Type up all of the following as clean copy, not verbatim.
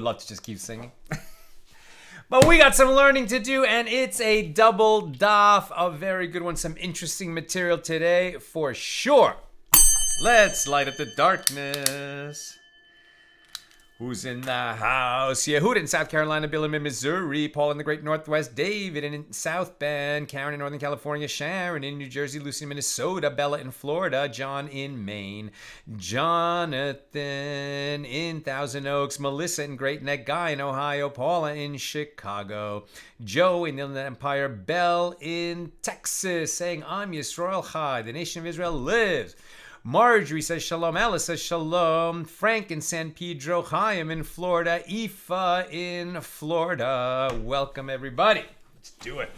love to just keep singing. But we got some learning to do, and it's a double daf, a very good one. Some interesting material today for sure. Let's light up the darkness. Who's in the house? Yehud in South Carolina, Bill in Missouri, Paul in the Great Northwest, David in South Bend, Karen in Northern California, Sharon in New Jersey, Lucy in Minnesota, Bella in Florida, John in Maine, Jonathan in Thousand Oaks, Melissa in Great Neck, Guy in Ohio, Paula in Chicago, Joe in the Inland Empire, Belle in Texas, saying, I'm Yisrael Chai, the nation of Israel lives. Marjorie says shalom. Ella says shalom. Frank in San Pedro. Chaim in Florida. Aoife in Florida. Welcome, everybody. Let's do it.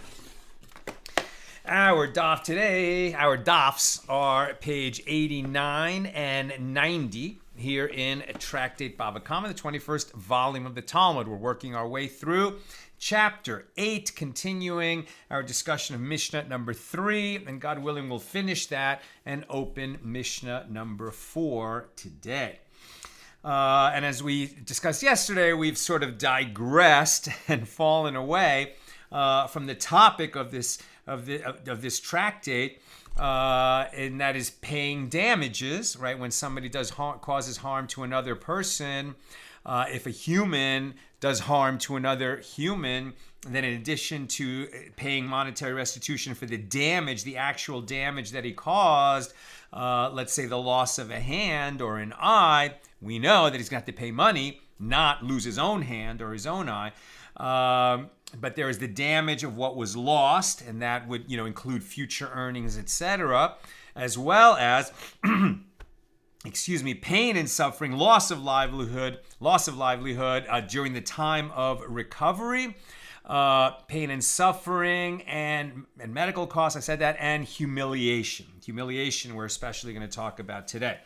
Our daf today, our dafs are page 89 and 90 here in Tractate Bava Kamma, the 21st volume of the Talmud. We're working our way through Chapter 8, continuing our discussion of Mishnah number 3, and God willing, we'll finish that and open Mishnah number 4 today. And as we discussed yesterday, we've sort of digressed and fallen away from the topic of this tractate, and that is paying damages, right? When somebody causes harm to another person, if a human does harm to another human, then in addition to paying monetary restitution for the damage, the actual damage that he caused, let's say the loss of a hand or an eye, we know that he's going to have to pay money, not lose his own hand or his own eye. But there is the damage of what was lost, and that would, include future earnings, etc., as well as pain and suffering, loss of livelihood during the time of recovery, pain and suffering and medical costs, I said that, and humiliation. Humiliation we're especially going to talk about today.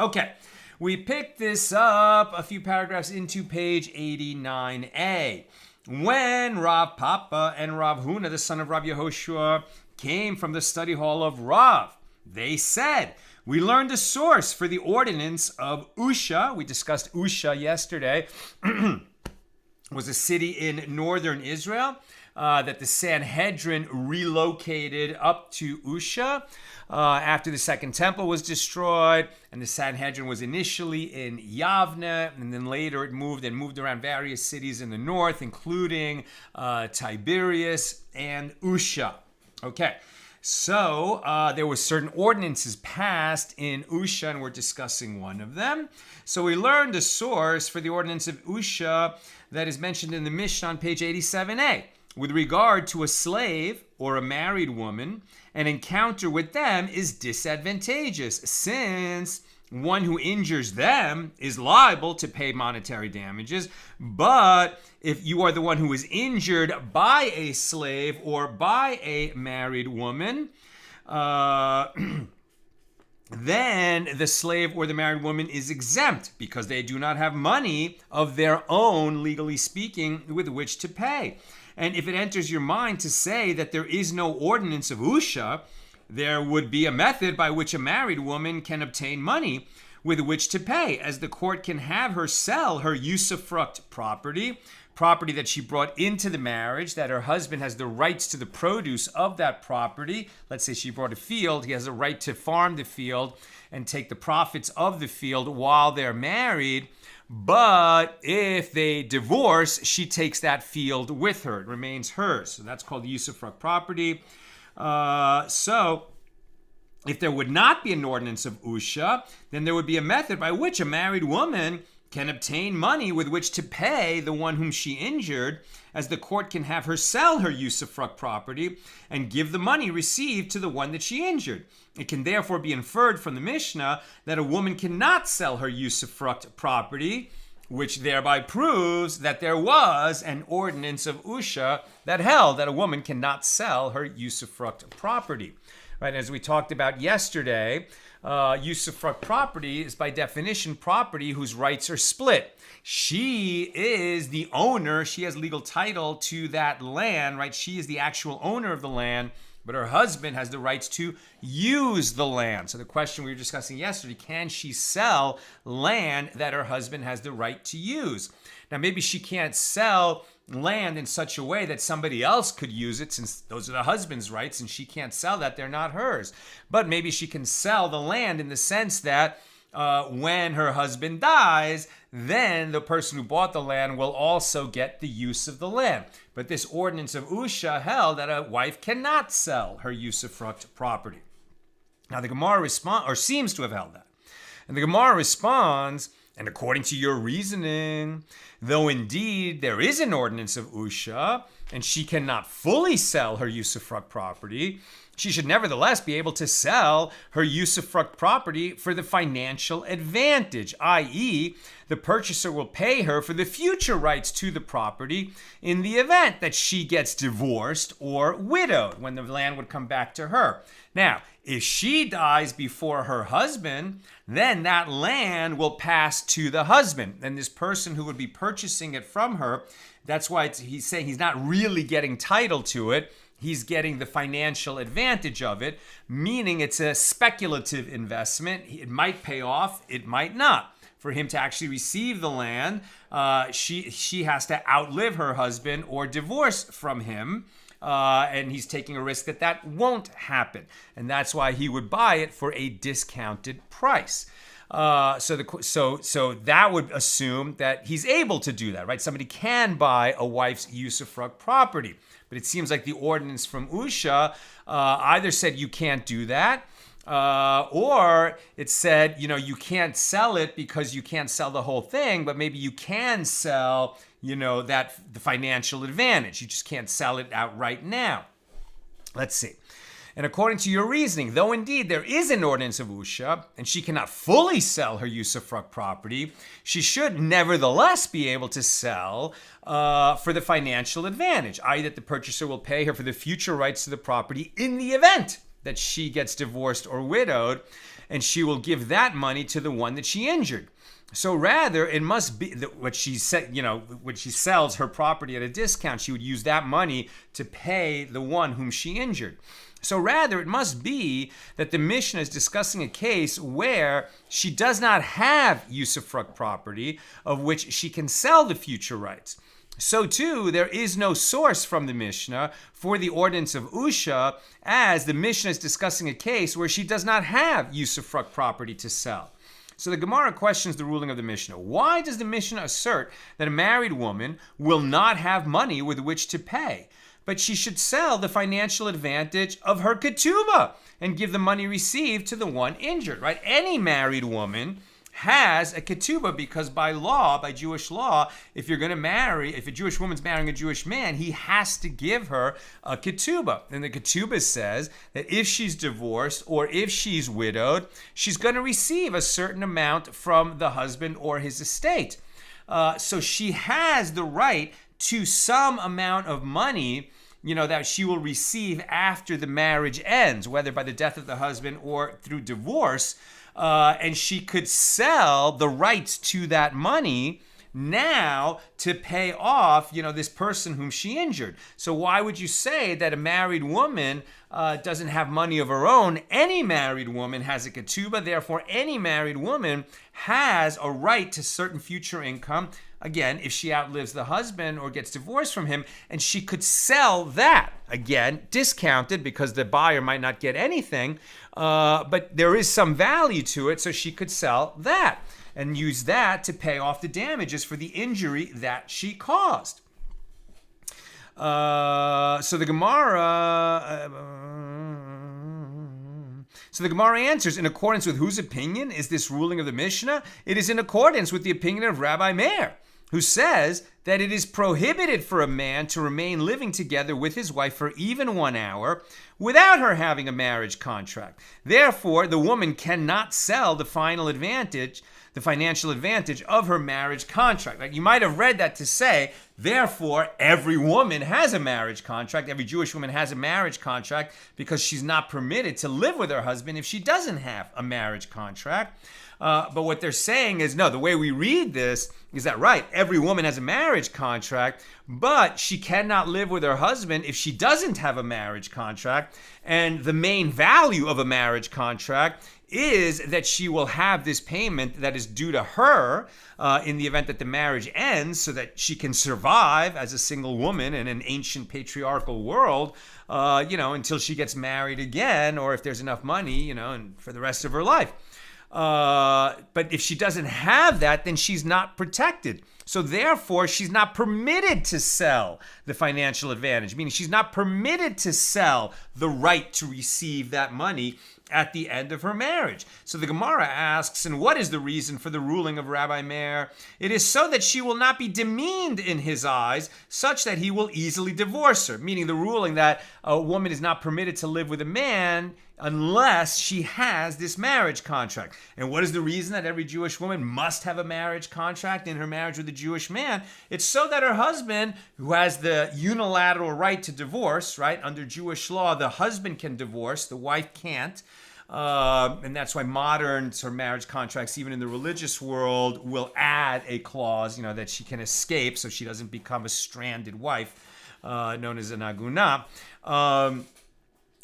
Okay, we picked this up a few paragraphs into page 89a. When Rav Papa and Rav Huna, the son of Rav Yehoshua, came from the study hall of Rav, they said, we learned a source for the ordinance of Usha. We discussed Usha yesterday. Was a city in northern Israel that the Sanhedrin relocated up to Usha after the Second Temple was destroyed. And the Sanhedrin was initially in Yavne, and then later it moved around various cities in the north, including Tiberias and Usha. Okay. So there were certain ordinances passed in Usha, and we're discussing one of them. So we learned a source for the ordinance of Usha that is mentioned in the Mishna on page 87a. With regard to a slave or a married woman, an encounter with them is disadvantageous, since one who injures them is liable to pay monetary damages. But if you are the one who is injured by a slave or by a married woman, then the slave or the married woman is exempt because they do not have money of their own, legally speaking, with which to pay. And if it enters your mind to say that there is no ordinance of Usha, there would be a method by which a married woman can obtain money with which to pay, as the court can have her sell her usufruct property that she brought into the marriage, that her husband has the rights to the produce of that property. Let's say she brought a field, he has a right to farm the field and take the profits of the field while they're married. But if they divorce, she takes that field with her. It remains hers. So that's called usufruct property. So if there would not be an ordinance of Usha, then there would be a method by which a married woman can obtain money with which to pay the one whom she injured, as the court can have her sell her usufruct property and give the money received to the one that she injured. It can therefore be inferred from the Mishnah that a woman cannot sell her usufruct property, which thereby proves that there was an ordinance of Usha that held that a woman cannot sell her usufruct property. Right, as we talked about yesterday, usufruct property is by definition property whose rights are split. She is the owner, she has legal title to that land, right? She is the actual owner of the land, but her husband has the rights to use the land. So the question we were discussing yesterday, can she sell land that her husband has the right to use? Now, maybe she can't sell land in such a way that somebody else could use it, since those are the husband's rights and she can't sell that, they're not hers. But maybe she can sell the land in the sense that when her husband dies, then the person who bought the land will also get the use of the land. But this ordinance of Usha held that a wife cannot sell her usufruct property. Now the Gemara seems to have held that. And the Gemara responds, and according to your reasoning, though indeed there is an ordinance of Usha, and she cannot fully sell her usufruct property, she should nevertheless be able to sell her usufruct property for the financial advantage, i.e., the purchaser will pay her for the future rights to the property in the event that she gets divorced or widowed, when the land would come back to her. Now, if she dies before her husband, then that land will pass to the husband. And this person who would be purchasing it from her, that's why he's saying he's not really getting title to it. He's getting the financial advantage of it, meaning it's a speculative investment. It might pay off, it might not. For him to actually receive the land, she has to outlive her husband or divorce from him. And he's taking a risk that won't happen. And that's why he would buy it for a discounted price. So that would assume that he's able to do that, right? Somebody can buy a wife's usufruct property. But it seems like the ordinance from Usha either said you can't do that, or it said, you can't sell it because you can't sell the whole thing, but maybe you can sell, the financial advantage. You just can't sell it outright now. Let's see. And according to your reasoning, though indeed there is an ordinance of Usha, and she cannot fully sell her usufruct property, she should nevertheless be able to sell for the financial advantage, i.e. that the purchaser will pay her for the future rights to the property in the event that she gets divorced or widowed, and she will give that money to the one that she injured. So rather, it must be that when she sells her property at a discount, she would use that money to pay the one whom she injured. So rather, it must be that the Mishna is discussing a case where she does not have usufruct property of which she can sell the future rights. So too, there is no source from the Mishna for the ordinance of Usha, as the Mishna is discussing a case where she does not have usufruct property to sell. So the Gemara questions the ruling of the Mishnah. Why does the Mishnah assert that a married woman will not have money with which to pay, but she should sell the financial advantage of her ketubah and give the money received to the one injured, right? Any married woman has a ketubah, because by Jewish law, if a Jewish woman's marrying a Jewish man, he has to give her a ketubah. And the ketubah says that if she's divorced or if she's widowed, she's going to receive a certain amount from the husband or his estate. So she has the right to some amount of money, that she will receive after the marriage ends, whether by the death of the husband or through divorce. And she could sell the rights to that money now to pay off, this person whom she injured. So why would you say that a married woman doesn't have money of her own? Any married woman has a ketubah. Therefore, any married woman has a right to certain future income. Again, if she outlives the husband or gets divorced from him, and she could sell that, again, discounted because the buyer might not get anything, but there is some value to it, so she could sell that and use that to pay off the damages for the injury that she caused. So the Gemara answers, in accordance with whose opinion is this ruling of the Mishnah? It is in accordance with the opinion of Rabbi Meir, who says that it is prohibited for a man to remain living together with his wife for even 1 hour without her having a marriage contract. Therefore, the woman cannot sell the financial advantage of her marriage contract. Like, you might have read that to say, therefore, every woman has a marriage contract. Every Jewish woman has a marriage contract because she's not permitted to live with her husband if she doesn't have a marriage contract. But what they're saying is, no, the way we read this is that, right, every woman has a marriage contract, but she cannot live with her husband if she doesn't have a marriage contract. And the main value of a marriage contract is that she will have this payment that is due to her in the event that the marriage ends, so that she can survive as a single woman in an ancient patriarchal world, until she gets married again, or if there's enough money, and for the rest of her life. But if she doesn't have that, then she's not protected. So therefore, she's not permitted to sell the financial advantage, meaning she's not permitted to sell the right to receive that money at the end of her marriage. So the Gemara asks, and what is the reason for the ruling of Rabbi Meir? It is so that she will not be demeaned in his eyes, such that he will easily divorce her, meaning the ruling that a woman is not permitted to live with a man unless she has this marriage contract. And what is the reason that every Jewish woman must have a marriage contract in her marriage with a Jewish man? It's so that her husband, who has the unilateral right to divorce, right? Under Jewish law, the husband can divorce, the wife can't. And that's why modern sort of marriage contracts, even in the religious world, will add a clause, that she can escape so she doesn't become a stranded wife, known as an aguna.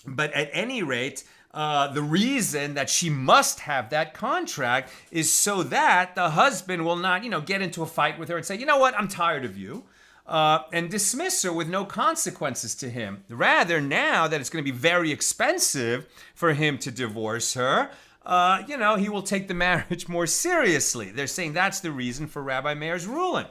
But at any rate, the reason that she must have that contract is so that the husband will not, get into a fight with her and say, you know what, I'm tired of you, and dismiss her with no consequences to him. Rather, now that it's going to be very expensive for him to divorce her, he will take the marriage more seriously. They're saying that's the reason for Rabbi Meir's ruling.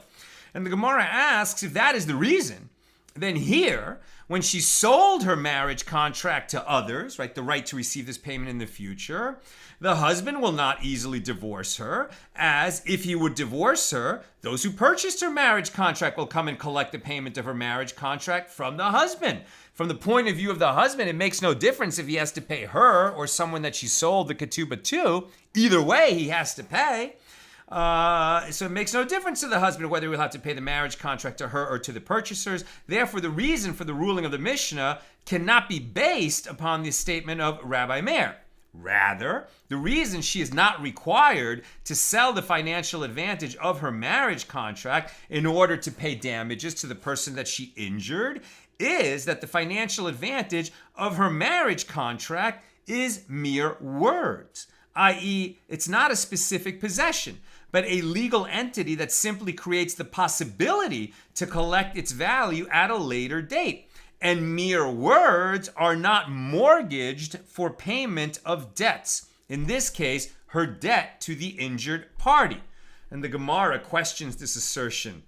And the Gemara asks, if that is the reason, then here, when she sold her marriage contract to others, right, the right to receive this payment in the future, the husband will not easily divorce her, as if he would divorce her, those who purchased her marriage contract will come and collect the payment of her marriage contract from the husband. From the point of view of the husband, it makes no difference if he has to pay her or someone that she sold the ketubah to. Either way, he has to pay. So it makes no difference to the husband whether he'll have to pay the marriage contract to her or to the purchasers. Therefore, the reason for the ruling of the Mishnah cannot be based upon the statement of Rabbi Meir. Rather, the reason she is not required to sell the financial advantage of her marriage contract in order to pay damages to the person that she injured is that the financial advantage of her marriage contract is mere words, i.e., it's not a specific possession, but a legal entity that simply creates the possibility to collect its value at a later date. And mere words are not mortgaged for payment of debts. In this case, her debt to the injured party. And the Gemara questions this assertion.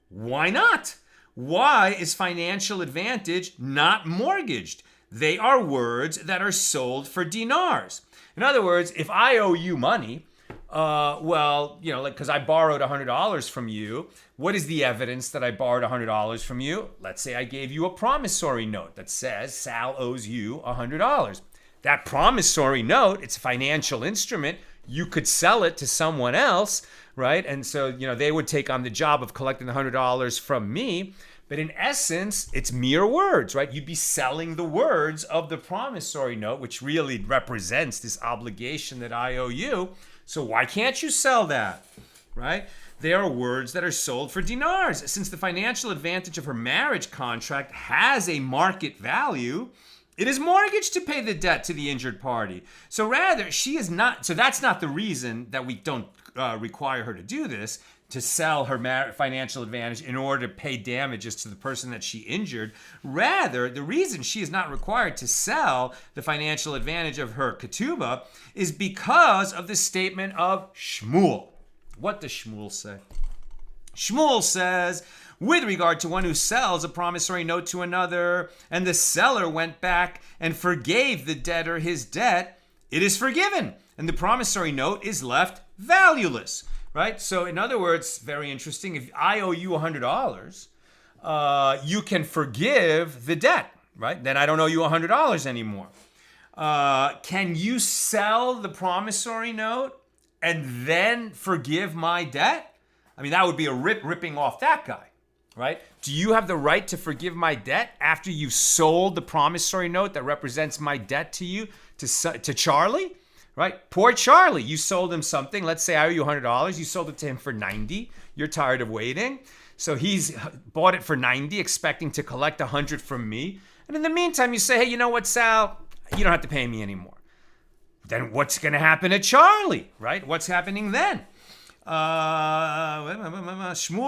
Why not? Why is financial advantage not mortgaged? They are words that are sold for dinars. In other words, if I owe you money, because I borrowed $100 from you, what is the evidence that I borrowed $100 from you? Let's say I gave you a promissory note that says Sal owes you $100. That promissory note, it's a financial instrument. You could sell it to someone else, right? And so, they would take on the job of collecting the $100 from me. But in essence, it's mere words, right? You'd be selling the words of the promissory note, which really represents this obligation that I owe you. So why can't you sell that, right? They are words that are sold for dinars. Since the financial advantage of her marriage contract has a market value, it is mortgaged to pay the debt to the injured party. So rather, she is not, so that's not the reason that we don't require her to do this, to sell her financial advantage in order to pay damages to the person that she injured. Rather, the reason she is not required to sell the financial advantage of her ketubah is because of the statement of Shmuel. What does Shmuel say? Shmuel says, with regard to one who sells a promissory note to another, and the seller went back and forgave the debtor his debt, it is forgiven, and the promissory note is left valueless. Right? So in other words, very interesting. If I owe you $100, you can forgive the debt, right? Then I don't owe you $100 anymore. Can you sell the promissory note and then forgive my debt? I mean, that would be a ripping off that guy, right? Do you have the right to forgive my debt after you've sold the promissory note that represents my debt to you, to Charlie? Right? Poor Charlie, you sold him something. Let's say I owe you $100. You sold it to him for $90. You're tired of waiting. So he's bought it for $90, expecting to collect $100 from me. And in the meantime, you say, hey, you know what, Sal? You don't have to pay me anymore. then what's going to happen to Charlie, right? What's happening then? Shmuel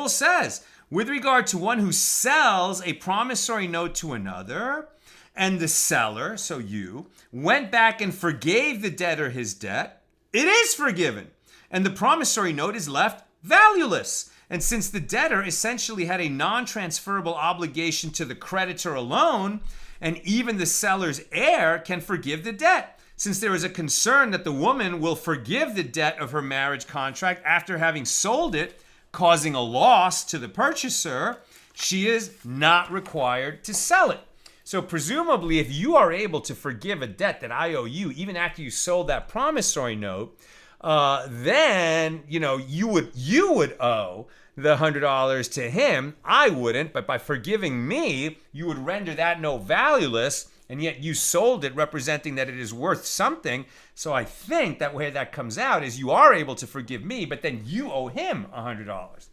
says, with regard to one who sells a promissory note to another, and the seller, so you, went back and forgave the debtor his debt, it is forgiven, and the promissory note is left valueless. And since the debtor essentially had a non-transferable obligation to the creditor alone, and even the seller's heir can forgive the debt, since there is a concern that the woman will forgive the debt of her marriage contract after having sold it, causing a loss to the purchaser, she is not required to sell it. So presumably, if you are able to forgive a debt that I owe you, even after you sold that promissory note, then you would owe the $100 to him. I wouldn't, but by forgiving me, you would render that note valueless, and yet you sold it representing that it is worth something. So I think that where that comes out is you are able to forgive me, but then you owe him $100.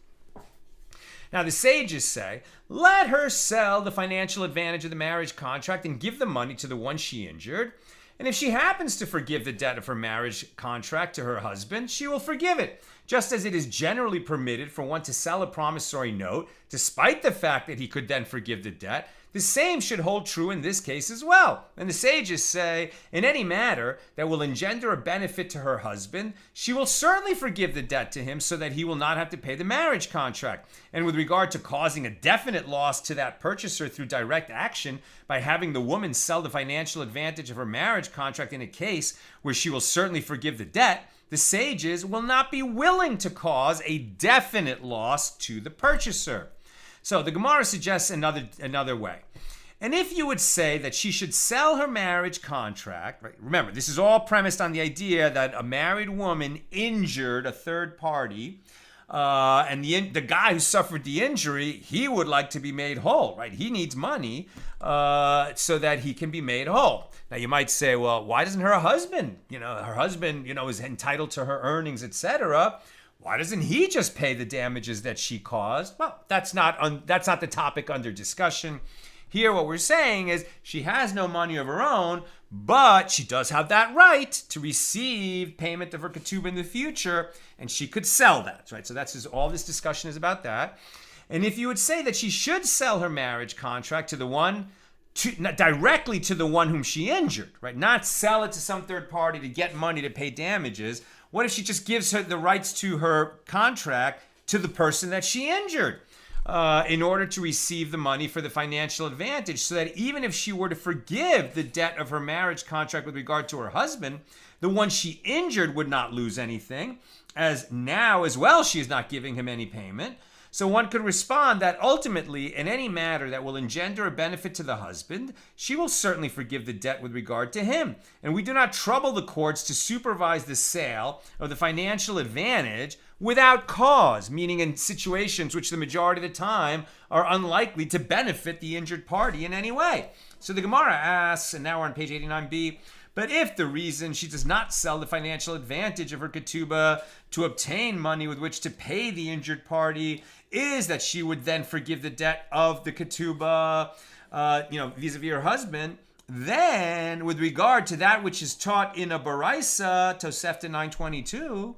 Now the sages say, let her sell the financial advantage of the marriage contract and give the money to the one she injured. And if she happens to forgive the debt of her marriage contract to her husband, she will forgive it, just as it is generally permitted for one to sell a promissory note, despite the fact that he could then forgive the debt. The same should hold true in this case as well. And the sages say, in any matter that will engender a benefit to her husband, she will certainly forgive the debt to him so that he will not have to pay the marriage contract. And with regard to causing a definite loss to that purchaser through direct action by having the woman sell the financial advantage of her marriage contract in a case where she will certainly forgive the debt, the sages will not be willing to cause a definite loss to the purchaser. So the Gemara suggests another way. And if you would say that she should sell her marriage contract, right? Remember, this is all premised on the idea that a married woman injured a third party, and the guy who suffered the injury, he would like to be made whole, right? He needs money so that he can be made whole. Now you might say, well, why doesn't her husband, is entitled to her earnings, etc.? Why doesn't he just pay the damages that she caused? Well, that's not the topic under discussion. Here, what we're saying is she has no money of her own, but she does have that right to receive payment of her ketubah in the future, and she could sell that, right? So that's all this discussion is about that. And if you would say that she should sell her marriage contract directly to the one whom she injured, right? Not sell it to some third party to get money to pay damages. What if she just gives her the rights to her contract to the person that she injured in order to receive the money for the financial advantage, so that even if she were to forgive the debt of her marriage contract with regard to her husband, the one she injured would not lose anything, as now as well she is not giving him any payment. So one could respond that ultimately, in any matter that will engender a benefit to the husband, she will certainly forgive the debt with regard to him. And we do not trouble the courts to supervise the sale of the financial advantage without cause, meaning in situations which the majority of the time are unlikely to benefit the injured party in any way. So the Gemara asks, and now we're on page 89b, but if the reason she does not sell the financial advantage of her ketubah to obtain money with which to pay the injured party is that she would then forgive the debt of the ketubah, vis-a-vis her husband, then with regard to that which is taught in a baraisa, Tosefta 922,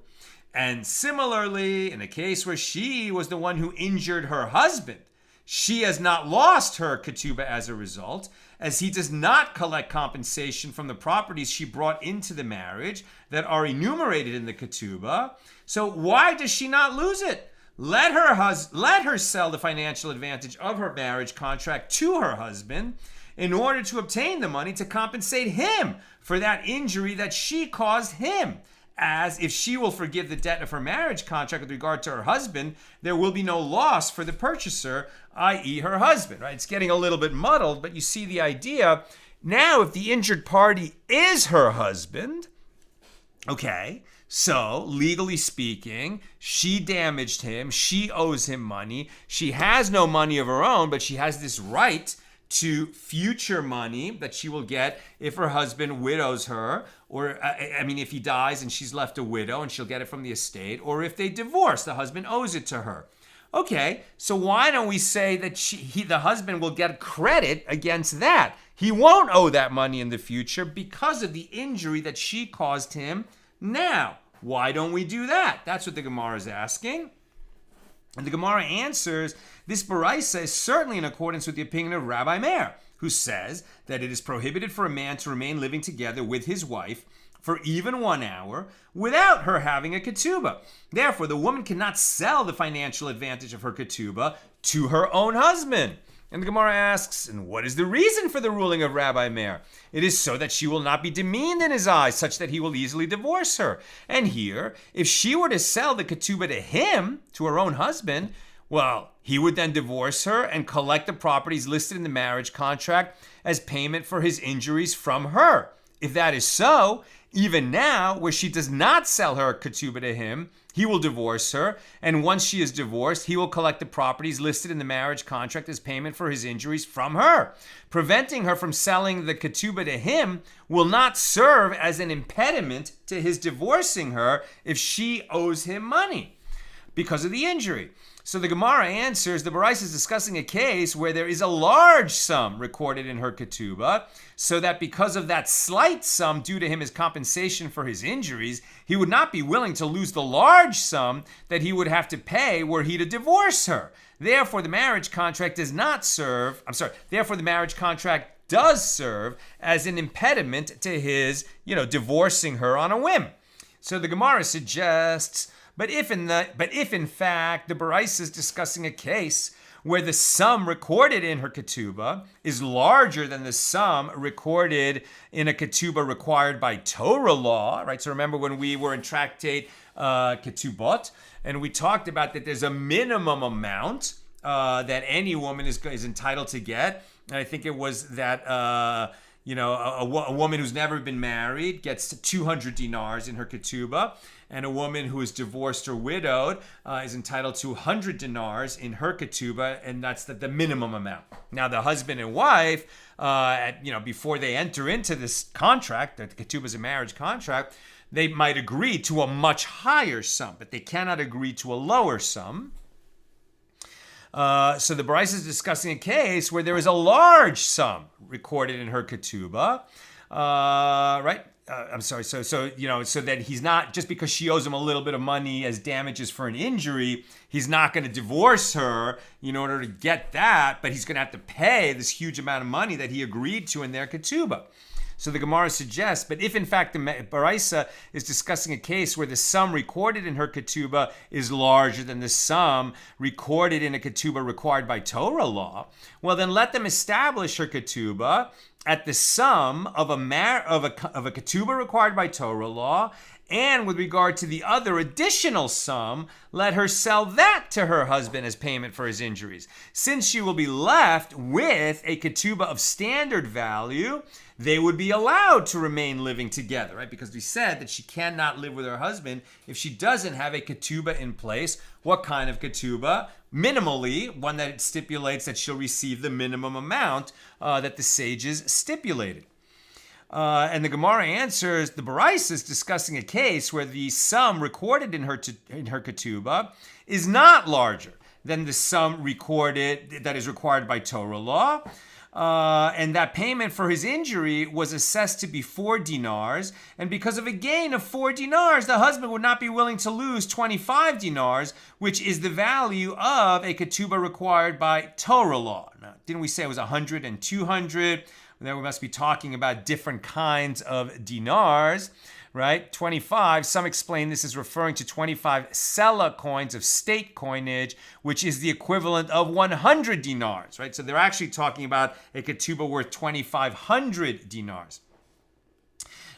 and similarly, in a case where she was the one who injured her husband, she has not lost her ketubah as a result, as he does not collect compensation from the properties she brought into the marriage that are enumerated in the ketubah. So why does she not lose it? Let her sell the financial advantage of her marriage contract to her husband in order to obtain the money to compensate him for that injury that she caused him. As if she will forgive the debt of her marriage contract with regard to her husband, there will be no loss for the purchaser, i.e. her husband, right? It's getting a little bit muddled, but you see the idea. Now, if the injured party is her husband, okay, so legally speaking, she damaged him, she owes him money, she has no money of her own, but she has this right to future money that she will get if her husband widows her, or if he dies and she's left a widow and she'll get it from the estate, or if they divorce, the husband owes it to her. Okay, so why don't we say that the husband will get credit against that? He won't owe that money in the future because of the injury that she caused him now. Why don't we do that? That's what the Gemara is asking. And the Gemara answers, this Baraisa is certainly in accordance with the opinion of Rabbi Meir, who says that it is prohibited for a man to remain living together with his wife for even 1 hour without her having a ketubah. Therefore, the woman cannot sell the financial advantage of her ketubah to her own husband. And the Gemara asks, and what is the reason for the ruling of Rabbi Meir? It is so that she will not be demeaned in his eyes, such that he will easily divorce her. And here, if she were to sell the ketubah to him, to her own husband, well, he would then divorce her and collect the properties listed in the marriage contract as payment for his injuries from her. If that is so, even now, where she does not sell her ketubah to him, he will divorce her, and once she is divorced, he will collect the properties listed in the marriage contract as payment for his injuries from her. Preventing her from selling the ketubah to him will not serve as an impediment to his divorcing her if she owes him money because of the injury. So the Gemara answers, the Baraisa is discussing a case where there is a large sum recorded in her ketubah, so that because of that slight sum due to him as compensation for his injuries, he would not be willing to lose the large sum that he would have to pay were he to divorce her. Therefore, the marriage contract does serve as an impediment to his, divorcing her on a whim. So the Gemara suggests, But if in fact the Baraisa is discussing a case where the sum recorded in her ketubah is larger than the sum recorded in a ketubah required by Torah law, right? So remember when we were in tractate ketubot, and we talked about that there's a minimum amount that any woman is entitled to get, and I think it was that a woman who's never been married gets 200 dinars in her ketubah, and a woman who is divorced or widowed is entitled to 100 dinars in her ketubah, and that's the minimum amount. Now, the husband and wife, before they enter into this contract, the ketubah is a marriage contract, they might agree to a much higher sum, but they cannot agree to a lower sum. So the Baraisa is discussing a case where there is a large sum recorded in her ketubah, right? So that he's not, just because she owes him a little bit of money as damages for an injury, he's not going to divorce her in order to get that, but he's going to have to pay this huge amount of money that he agreed to in their ketubah. So the Gemara suggests, but if in fact the Baraisa is discussing a case where the sum recorded in her ketubah is larger than the sum recorded in a ketubah required by Torah law, well then let them establish her ketubah at the sum of a ketubah required by Torah law, and with regard to the other additional sum, let her sell that to her husband as payment for his injuries. Since she will be left with a ketubah of standard value, they would be allowed to remain living together, right? Because we said that she cannot live with her husband if she doesn't have a ketubah in place. What kind of ketubah? Minimally, one that stipulates that she'll receive the minimum amount that the sages stipulated. And the Gemara answers, the Baraisa is discussing a case where the sum recorded in her ketubah is not larger than the sum recorded that is required by Torah law. And that payment for his injury was assessed to be 4 dinars. And because of a gain of 4 dinars, the husband would not be willing to lose 25 dinars, which is the value of a ketubah required by Torah law. Now, didn't we say it was 100 and 200? Then we must be talking about different kinds of dinars, right? 25, some explain this is referring to 25 sela coins of state coinage, which is the equivalent of 100 dinars, right? So they're actually talking about a ketubah worth 2,500 dinars.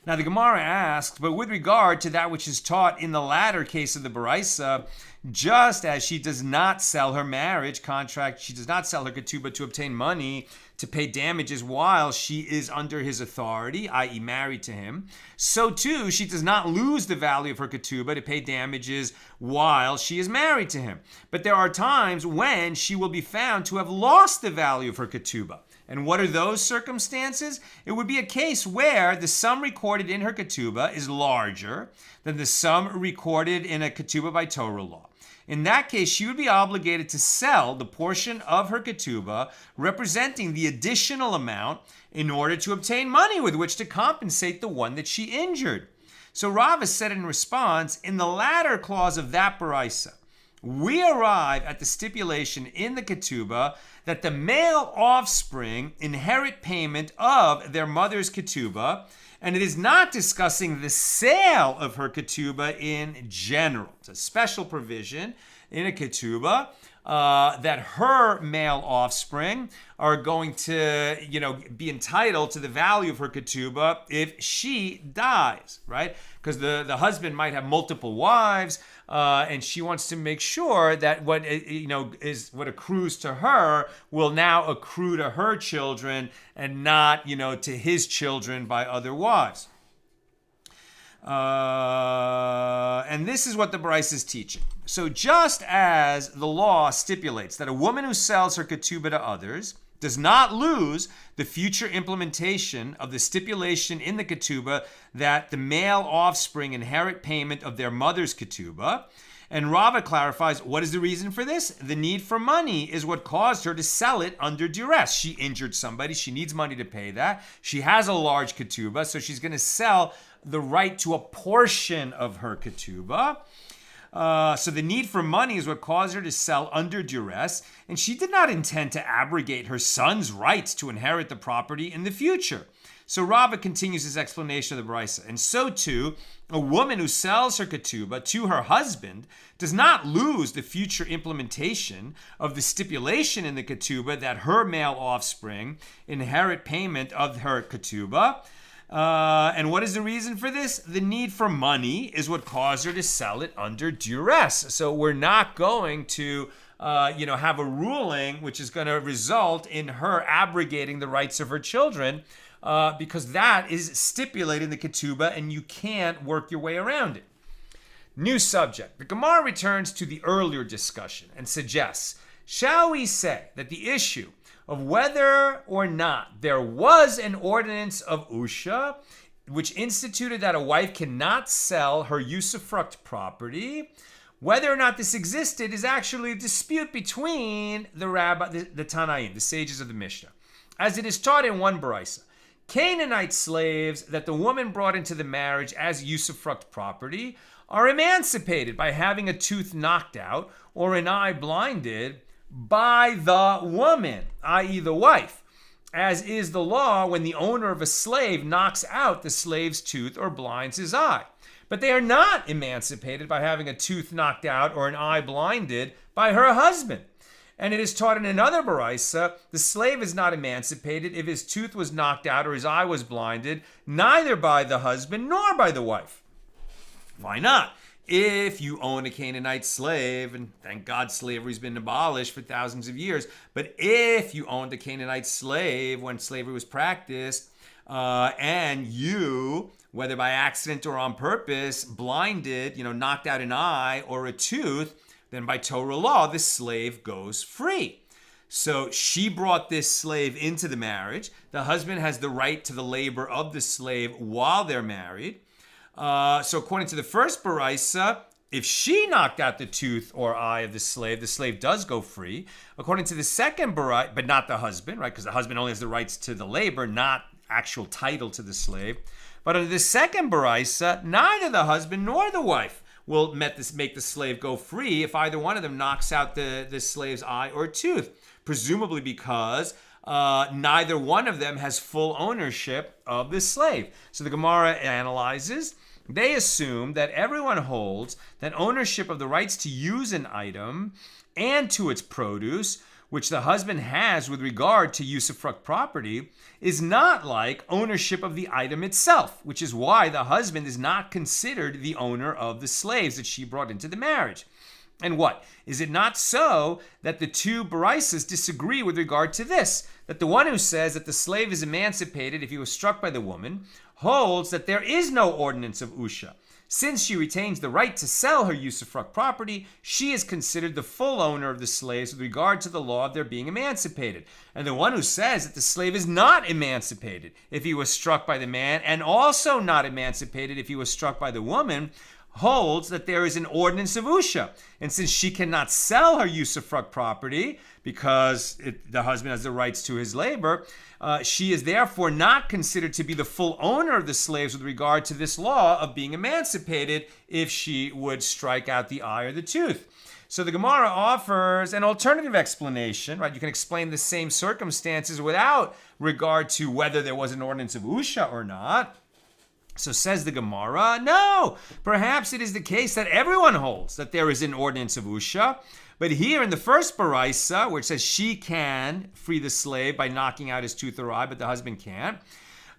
Now the Gemara asks, but with regard to that which is taught in the latter case of the Baraisa, just as she does not sell her marriage contract, she does not sell her ketubah to obtain money to pay damages while she is under his authority, i.e. married to him, so too she does not lose the value of her ketubah to pay damages while she is married to him. But there are times when she will be found to have lost the value of her ketubah. And what are those circumstances? It would be a case where the sum recorded in her ketubah is larger than the sum recorded in a ketubah by Torah law. In that case, she would be obligated to sell the portion of her ketubah representing the additional amount in order to obtain money with which to compensate the one that she injured. So Rava said in response, in the latter clause of that baraisa, we arrive at the stipulation in the ketubah that the male offspring inherit payment of their mother's ketubah, and it is not discussing the sale of her ketubah in general. It's a special provision in a ketubah that her male offspring are going to, be entitled to the value of her ketubah if she dies, right? Because the husband might have multiple wives, and she wants to make sure that what accrues to her will now accrue to her children and not, to his children by other wives. And this is what the Bryce is teaching. So just as the law stipulates that a woman who sells her ketubah to others does not lose the future implementation of the stipulation in the ketubah that the male offspring inherit payment of their mother's ketubah, and Rava clarifies, what is the reason for this? The need for money is what caused her to sell it under duress. She injured somebody. She needs money to pay that. She has a large ketubah, so she's going to sell the right to a portion of her ketubah. So the need for money is what caused her to sell under duress, and she did not intend to abrogate her son's rights to inherit the property in the future. So Rava continues his explanation of the Brisa. And so too, a woman who sells her ketubah to her husband does not lose the future implementation of the stipulation in the ketubah that her male offspring inherit payment of her ketubah. And what is the reason for this? The need for money is what caused her to sell it under duress. So we're not going to have a ruling which is going to result in her abrogating the rights of her children, because that is stipulated in the ketubah and you can't work your way around it. New subject. The Gemara returns to the earlier discussion and suggests, shall we say that the issue of whether or not there was an ordinance of Usha which instituted that a wife cannot sell her usufruct property, whether or not this existed is actually a dispute between the Tanaim, the sages of the Mishna. As it is taught in one Baraisa, Canaanite slaves that the woman brought into the marriage as usufruct property are emancipated by having a tooth knocked out or an eye blinded by the woman, i.e. the wife, as is the law when the owner of a slave knocks out the slave's tooth or blinds his eye. But they are not emancipated by having a tooth knocked out or an eye blinded by her husband. And it is taught in another Baraisa, the slave is not emancipated if his tooth was knocked out or his eye was blinded, neither by the husband nor by the wife. Why not? If you own a Canaanite slave, and thank God slavery's been abolished for thousands of years, but if you owned a Canaanite slave when slavery was practiced, and you, whether by accident or on purpose, blinded, knocked out an eye or a tooth, then by Torah law, the slave goes free. So she brought this slave into the marriage. The husband has the right to the labor of the slave while they're married. So according to the first Baraisa, if she knocked out the tooth or eye of the slave does go free. According to the second Baraisa, but not the husband, right? Because the husband only has the rights to the labor, not actual title to the slave. But under the second Baraisa, neither the husband nor the wife will make the slave go free if either one of them knocks out the slave's eye or tooth, presumably because neither one of them has full ownership of the slave. So the Gemara analyzes. They assume that everyone holds that ownership of the rights to use an item and to its produce, which the husband has with regard to usufruct property, is not like ownership of the item itself, which is why the husband is not considered the owner of the slaves that she brought into the marriage. And what? Is it not so that the two Baraisas disagree with regard to this? That the one who says that the slave is emancipated if he was struck by the woman holds that there is no ordinance of Usha. Since she retains the right to sell her usufruct property, she is considered the full owner of the slaves with regard to the law of their being emancipated. And the one who says that the slave is not emancipated if he was struck by the man, and also not emancipated if he was struck by the woman, holds that there is an ordinance of Usha. And since she cannot sell her usufruct property because the husband has the rights to his labor, she is therefore not considered to be the full owner of the slaves with regard to this law of being emancipated if she would strike out the eye or the tooth. So the Gemara offers an alternative explanation, right? You can explain the same circumstances without regard to whether there was an ordinance of Usha or not. So says the Gemara, no, perhaps it is the case that everyone holds that there is an ordinance of Usha. But here in the first Baraisa, which says she can free the slave by knocking out his tooth or eye, but the husband can't.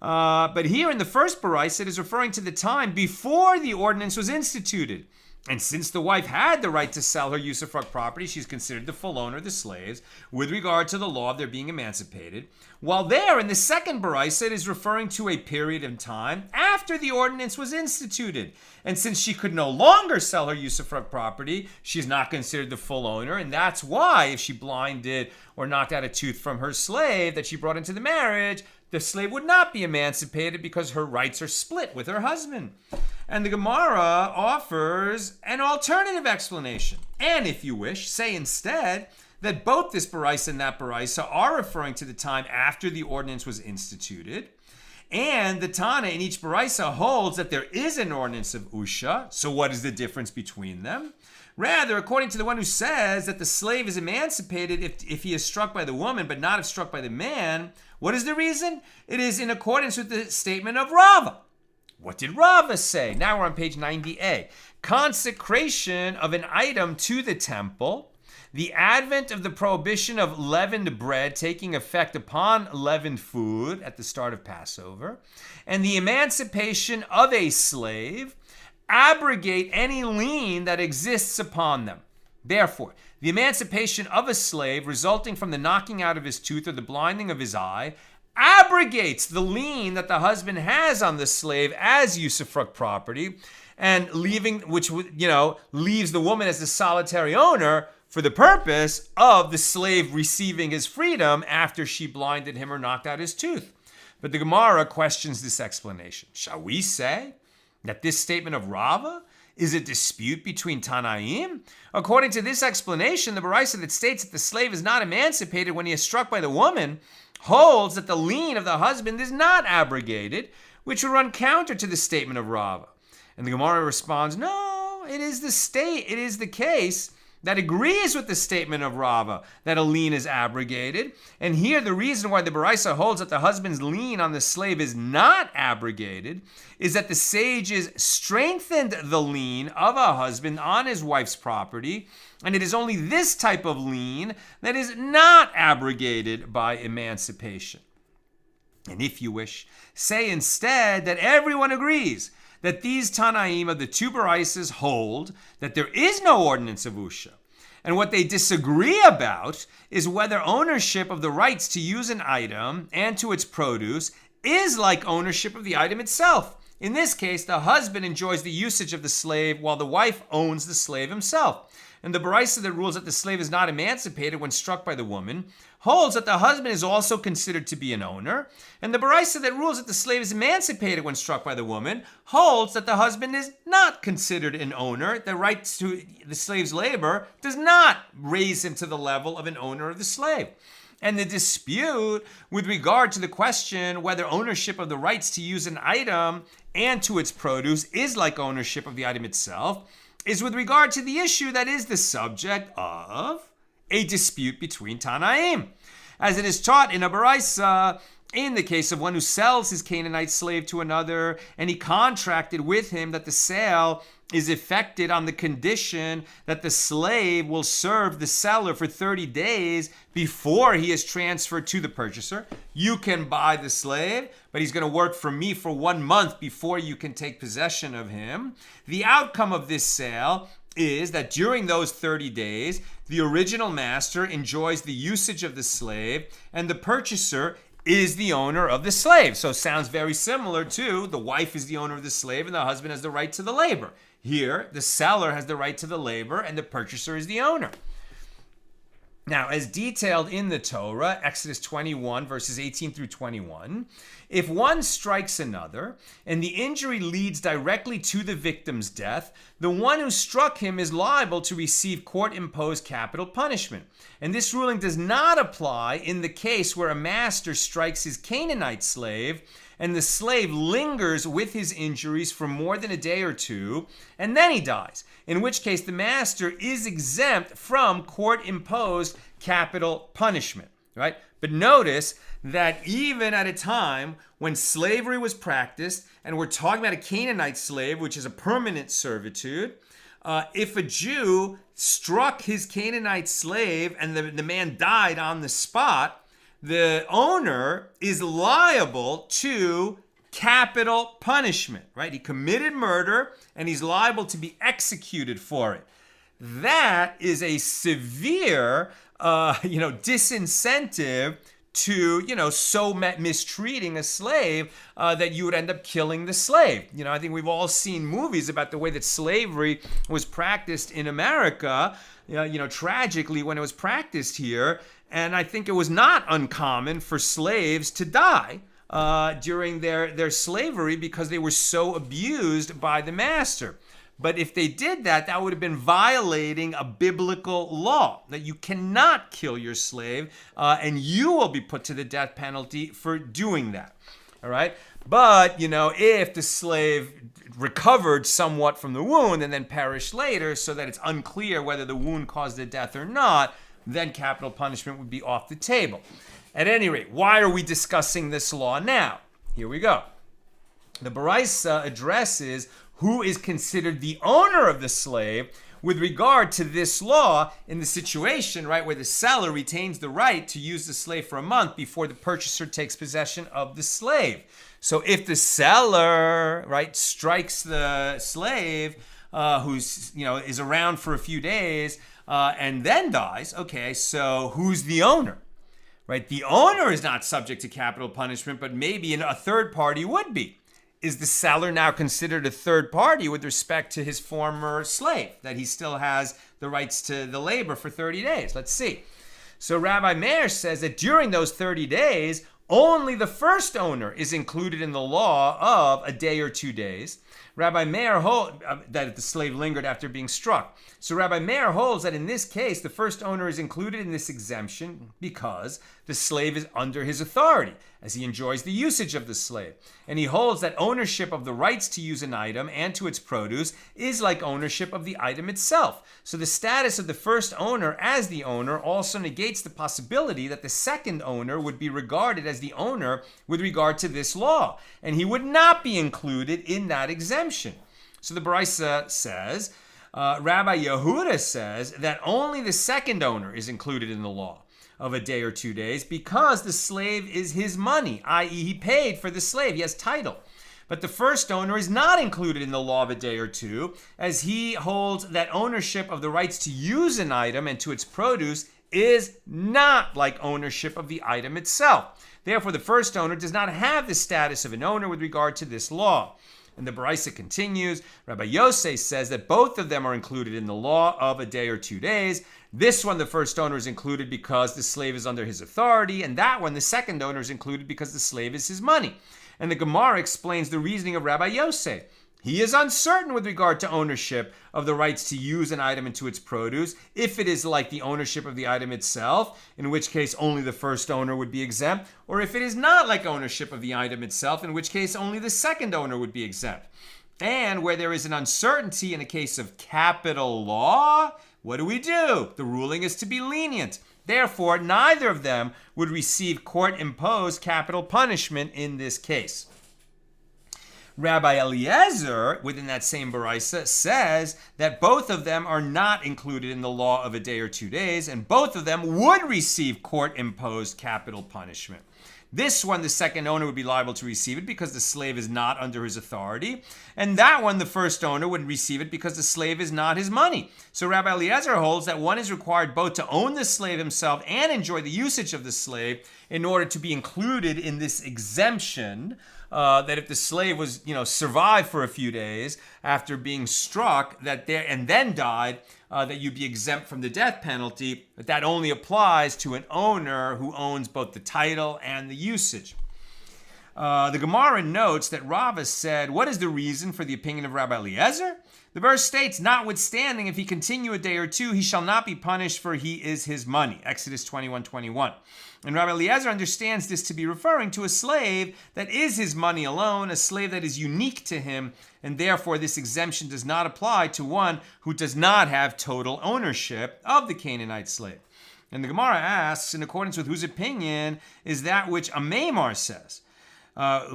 But here in the first Baraisa, it is referring to the time before the ordinance was instituted. And since the wife had the right to sell her usufruct property, she's considered the full owner of the slaves with regard to the law of their being emancipated. While there, in the second Baraisa, it is referring to a period of time after the ordinance was instituted. And since she could no longer sell her usufruct property, she's not considered the full owner. And that's why if she blinded or knocked out a tooth from her slave that she brought into the marriage, the slave would not be emancipated because her rights are split with her husband. And the Gemara offers an alternative explanation. And if you wish, say instead that both this Baraisa and that Baraisa are referring to the time after the ordinance was instituted. And the Tana in each Baraisa holds that there is an ordinance of Usha. So what is the difference between them? Rather, according to the one who says that the slave is emancipated if he is struck by the woman, but not if struck by the man, what is the reason? It is in accordance with the statement of Rava. What did Rava say? Now we're on page 90a. Consecration of an item to the temple, the advent of the prohibition of leavened bread taking effect upon leavened food at the start of Passover, and the emancipation of a slave abrogate any lien that exists upon them. Therefore, the emancipation of a slave resulting from the knocking out of his tooth or the blinding of his eye abrogates the lien that the husband has on the slave as usufruct property, and leaves the woman as the solitary owner for the purpose of the slave receiving his freedom after she blinded him or knocked out his tooth. But the Gemara questions this explanation. Shall we say that this statement of Rava is a dispute between Tanaim? According to this explanation, the Baraisa that states that the slave is not emancipated when he is struck by the woman holds that the lien of the husband is not abrogated, which would run counter to the statement of Rava. And the Gemara responds, no, it is the case that agrees with the statement of Rava that a lien is abrogated. And here the reason why the Baraisa holds that the husband's lien on the slave is not abrogated is that the sages strengthened the lien of a husband on his wife's property, and it is only this type of lien that is not abrogated by emancipation. And if you wish, say instead that everyone agrees that these Tanaim of the two Baraisas hold that there is no ordinance of Usha. And what they disagree about is whether ownership of the rights to use an item and to its produce is like ownership of the item itself. In this case, the husband enjoys the usage of the slave while the wife owns the slave himself. And the Baraisa that rules that the slave is not emancipated when struck by the woman holds that the husband is also considered to be an owner. And the Baraisa that rules that the slave is emancipated when struck by the woman holds that the husband is not considered an owner. The right to the slave's labor does not raise him to the level of an owner of the slave. And the dispute with regard to the question whether ownership of the rights to use an item and to its produce is like ownership of the item itself is with regard to the issue that is the subject of a dispute between Tanaim. As it is taught in a Baraisa, in the case of one who sells his Canaanite slave to another, and he contracted with him that the sale is effected on the condition that the slave will serve the seller for 30 days before he is transferred to the purchaser. You can buy the slave, but he's going to work for me for 1 month before you can take possession of him. The outcome of this sale is that during those 30 days, the original master enjoys the usage of the slave, and the purchaser is the owner of the slave. So it sounds very similar to the wife is the owner of the slave and the husband has the right to the labor. Here, the seller has the right to the labor and the purchaser is the owner. Now, as detailed in the Torah, Exodus 21, verses 18 through 21, if one strikes another and the injury leads directly to the victim's death, the one who struck him is liable to receive court-imposed capital punishment. And this ruling does not apply in the case where a master strikes his Canaanite slave and the slave lingers with his injuries for more than a day or two, and then he dies, in which case the master is exempt from court-imposed capital punishment, right? But notice that even at a time when slavery was practiced, and we're talking about a Canaanite slave, which is a permanent servitude, if a Jew struck his Canaanite slave and the man died on the spot, the owner is liable to capital punishment, right? He committed murder and he's liable to be executed for it. That is a severe, disincentive to, so mistreating a slave that you would end up killing the slave. I think we've all seen movies about the way that slavery was practiced in America, tragically when it was practiced here. And I think it was not uncommon for slaves to die during their slavery because they were so abused by the master. But if they did that, that would have been violating a biblical law that you cannot kill your slave and you will be put to the death penalty for doing that. All right. But, if the slave recovered somewhat from the wound and then perished later so that it's unclear whether the wound caused the death or not, then capital punishment would be off the table. At any rate, why are we discussing this law now? Here we go. The Baraisa addresses who is considered the owner of the slave with regard to this law in the situation, right, where the seller retains the right to use the slave for a month before the purchaser takes possession of the slave. So if the seller, right, strikes the slave who's, is around for a few days and then dies, okay, so who's the owner? Right? The owner is not subject to capital punishment, but maybe a third party would be. Is the seller now considered a third party with respect to his former slave, that he still has the rights to the labor for 30 days? Let's see. So Rabbi Meir says that during those 30 days, only the first owner is included in the law of a day or 2 days. Rabbi Meir holds that the slave lingered after being struck. So Rabbi Meir holds that in this case, the first owner is included in this exemption because the slave is under his authority, as he enjoys the usage of the slave. And he holds that ownership of the rights to use an item and to its produce is like ownership of the item itself. So the status of the first owner as the owner also negates the possibility that the second owner would be regarded as the owner with regard to this law, and he would not be included in that exemption. So the Baraisa says, Rabbi Yehuda says that only the second owner is included in the law of a day or 2 days because the slave is his money, i.e. he paid for the slave, he has title. But the first owner is not included in the law of a day or two, as he holds that ownership of the rights to use an item and to its produce is not like ownership of the item itself. Therefore, the first owner does not have the status of an owner with regard to this law. And the Baraisa continues, Rabbi Yosef says that both of them are included in the law of a day or 2 days. This one, the first owner, is included because the slave is under his authority, and that one, the second owner, is included because the slave is his money. And the Gemara explains the reasoning of Rabbi Yosef. He is uncertain with regard to ownership of the rights to use an item and to its produce, if it is like the ownership of the item itself, in which case only the first owner would be exempt, or if it is not like ownership of the item itself, in which case only the second owner would be exempt. And where there is an uncertainty in a case of capital law, what do? The ruling is to be lenient. Therefore, neither of them would receive court-imposed capital punishment in this case. Rabbi Eliezer, within that same Baraisa, says that both of them are not included in the law of a day or 2 days, and both of them would receive court-imposed capital punishment. This one, the second owner would be liable to receive it because the slave is not under his authority. And that one, the first owner, would receive it because the slave is not his money. So Rabbi Eliezer holds that one is required both to own the slave himself and enjoy the usage of the slave in order to be included in this exemption. That if the slave was, survived for a few days after being struck and then died, that you'd be exempt from the death penalty. But that only applies to an owner who owns both the title and the usage. The Gemara notes that Rava said, what is the reason for the opinion of Rabbi Eliezer? The verse states, notwithstanding, if he continue a day or two, he shall not be punished, for he is his money. Exodus 21:21. And Rabbi Eliezer understands this to be referring to a slave that is his money alone, a slave that is unique to him, and therefore this exemption does not apply to one who does not have total ownership of the Canaanite slave. And the Gemara asks, in accordance with whose opinion is that which a Maimar says,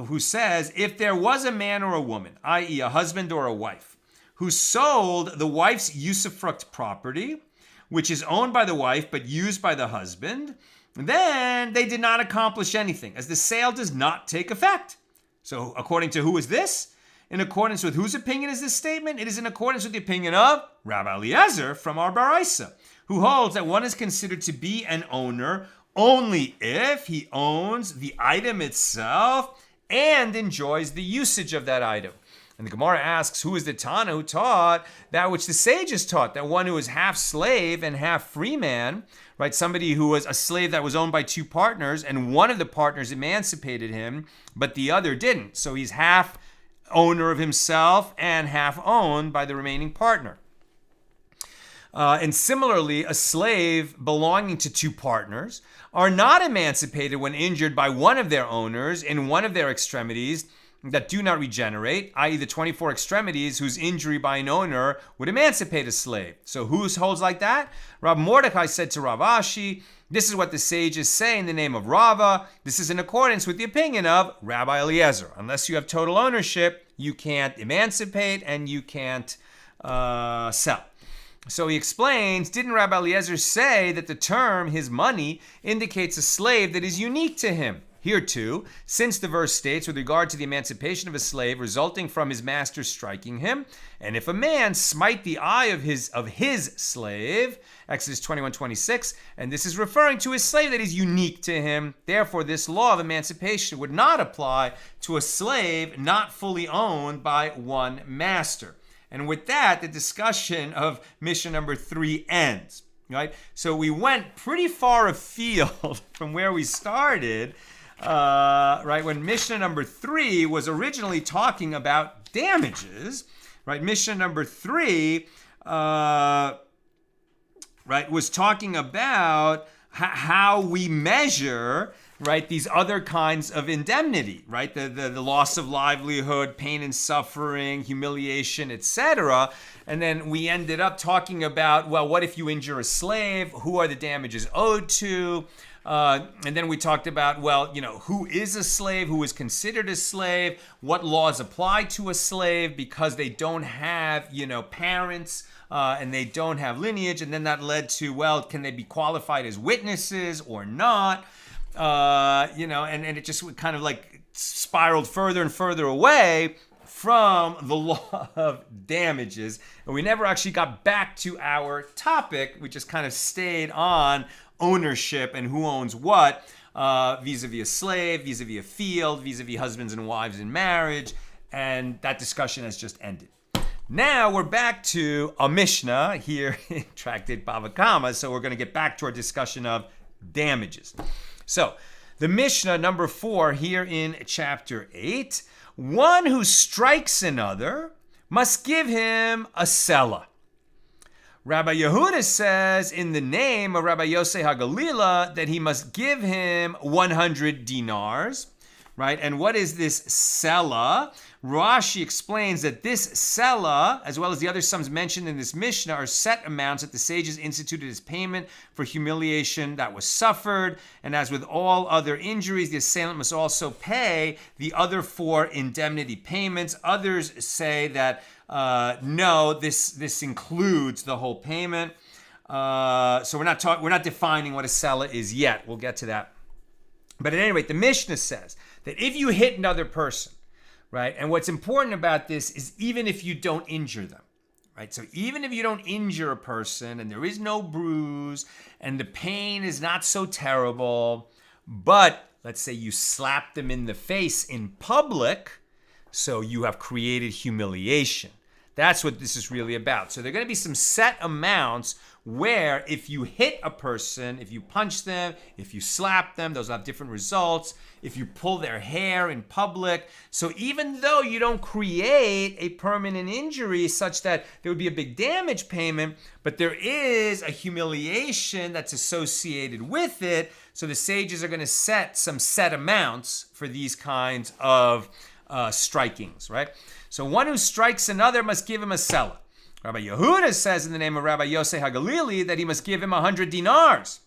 who says, if there was a man or a woman, i.e. a husband or a wife, who sold the wife's usufruct property, which is owned by the wife but used by the husband, then they did not accomplish anything, as the sale does not take effect. So according to who is this? In accordance with whose opinion is this statement? It is in accordance with the opinion of Rabbi Eliezer from our Baraisa, who holds that one is considered to be an owner only if he owns the item itself and enjoys the usage of that item. And the Gemara asks, who is the Tana who taught that which the sages taught, that one who is half slave and half free man, right? Somebody who was a slave that was owned by two partners, and one of the partners emancipated him, but the other didn't. So he's half owner of himself and half owned by the remaining partner. And similarly, a slave belonging to two partners are not emancipated when injured by one of their owners in one of their extremities that do not regenerate, i.e. the 24 extremities whose injury by an owner would emancipate a slave. So who holds like that? Rav Mordechai said to Rav Ashi, this is what the sages say in the name of Rava. This is in accordance with the opinion of Rabbi Eliezer. Unless you have total ownership, you can't emancipate and you can't sell. So he explains, didn't Rabbi Eliezer say that the term, his money, indicates a slave that is unique to him? Here too, since the verse states with regard to the emancipation of a slave resulting from his master striking him, and if a man smite the eye of his slave, Exodus 21:26, and this is referring to his slave that is unique to him, therefore this law of emancipation would not apply to a slave not fully owned by one master. And with that, the discussion of Mishna number 3 ends. Right? So we went pretty far afield from where we started. Right, when Mishna number 3 was originally talking about damages, right? Mishna number 3, right, was talking about how we measure, right, these other kinds of indemnity, right? The loss of livelihood, pain and suffering, humiliation, etc. And then we ended up talking about, well, what if you injure a slave? Who are the damages owed to? And then we talked about, well, who is a slave, who is considered a slave, what laws apply to a slave because they don't have, parents and they don't have lineage. And then that led to, well, can they be qualified as witnesses or not? And it just kind of like spiraled further and further away from the law of damages. And we never actually got back to our topic. We just kind of stayed on ownership and who owns what, vis-a-vis a slave, vis-a-vis a field, vis-a-vis husbands and wives in marriage, and that discussion has just ended. Now we're back to a Mishnah here in Tractate Bava Kamma, so we're going to get back to our discussion of damages. So the Mishnah number 4 here in chapter 8, one who strikes another must give him a selah. Rabbi Yehuda says in the name of Rabbi Yosei HaGalila that he must give him 100 dinars, right? And what is this selah? Rashi explains that this selah, as well as the other sums mentioned in this Mishnah, are set amounts that the sages instituted as payment for humiliation that was suffered. And as with all other injuries, the assailant must also pay the other 4 indemnity payments. Others say that no, this includes the whole payment. So we're not defining what a selah is yet. We'll get to that. But at any rate, the Mishnah says that if you hit another person, right, and what's important about this is even if you don't injure them, right? So even if you don't injure a person and there is no bruise and the pain is not so terrible, but let's say you slap them in the face in public, So you have created humiliation. That's what this is really about. So there are going to be some set amounts where if you hit a person, if you punch them, if you slap them, those have different results. If you pull their hair in public. So even though you don't create a permanent injury such that there would be a big damage payment, but there is a humiliation that's associated with it. So the sages are going to set some set amounts for these kinds of strikings, right? So one who strikes another must give him a selah. Rabbi Yehuda says in the name of Rabbi Yosei HaGalili that he must give him 100 dinars.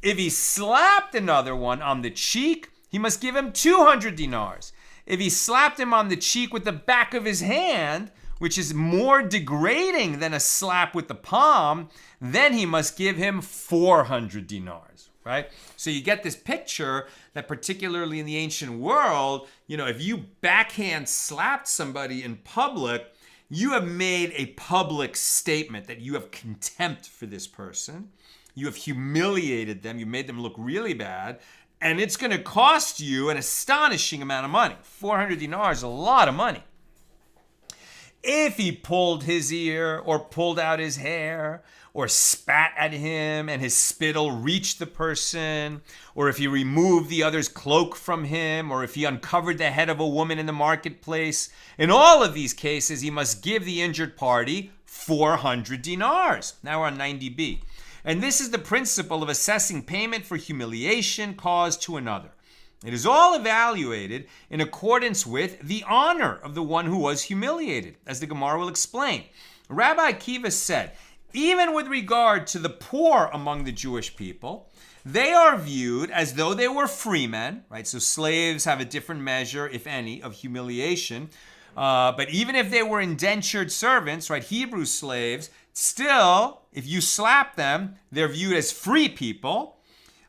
If he slapped another one on the cheek, he must give him 200 dinars. If he slapped him on the cheek with the back of his hand, which is more degrading than a slap with the palm, then he must give him 400 dinars, right? So you get this picture that particularly in the ancient world, if you backhand slapped somebody in public, you have made a public statement that you have contempt for this person. You have humiliated them. You made them look really bad. And it's going to cost you an astonishing amount of money. 400 dinars is a lot of money. If he pulled his ear or pulled out his hair or spat at him and his spittle reached the person, or if he removed the other's cloak from him, or if he uncovered the head of a woman in the marketplace, in all of these cases, he must give the injured party 400 dinars. Now we're on 90b. And this is the principle of assessing payment for humiliation caused to another. It is all evaluated in accordance with the honor of the one who was humiliated, as the Gemara will explain. Rabbi Akiva said, even with regard to the poor among the Jewish people, they are viewed as though they were free men, right? So slaves have a different measure, if any, of humiliation. But even if they were indentured servants, right, Hebrew slaves, still, if you slap them, they're viewed as free people,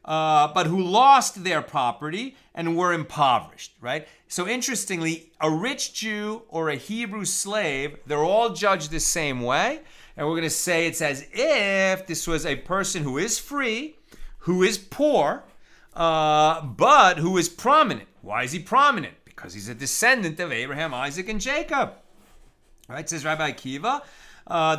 but who lost their property and were impoverished, right? So interestingly, a rich Jew or a Hebrew slave, they're all judged the same way. And we're going to say it's as if this was a person who is free, who is poor, but who is prominent. Why is he prominent? Because he's a descendant of Abraham, Isaac, and Jacob. Right, says Rabbi Akiva.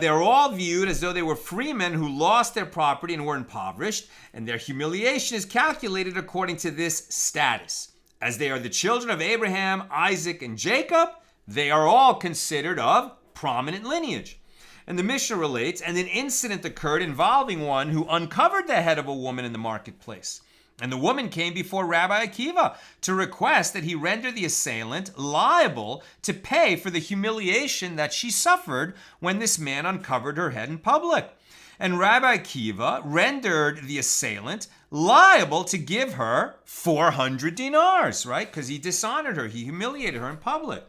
They're all viewed as though they were free men who lost their property and were impoverished, and their humiliation is calculated according to this status. As they are the children of Abraham, Isaac, and Jacob, they are all considered of prominent lineage. And the Mishna relates, and an incident occurred involving one who uncovered the head of a woman in the marketplace. And the woman came before Rabbi Akiva to request that he render the assailant liable to pay for the humiliation that she suffered when this man uncovered her head in public. And Rabbi Akiva rendered the assailant liable to give her 400 dinars, right? Because he dishonored her, he humiliated her in public.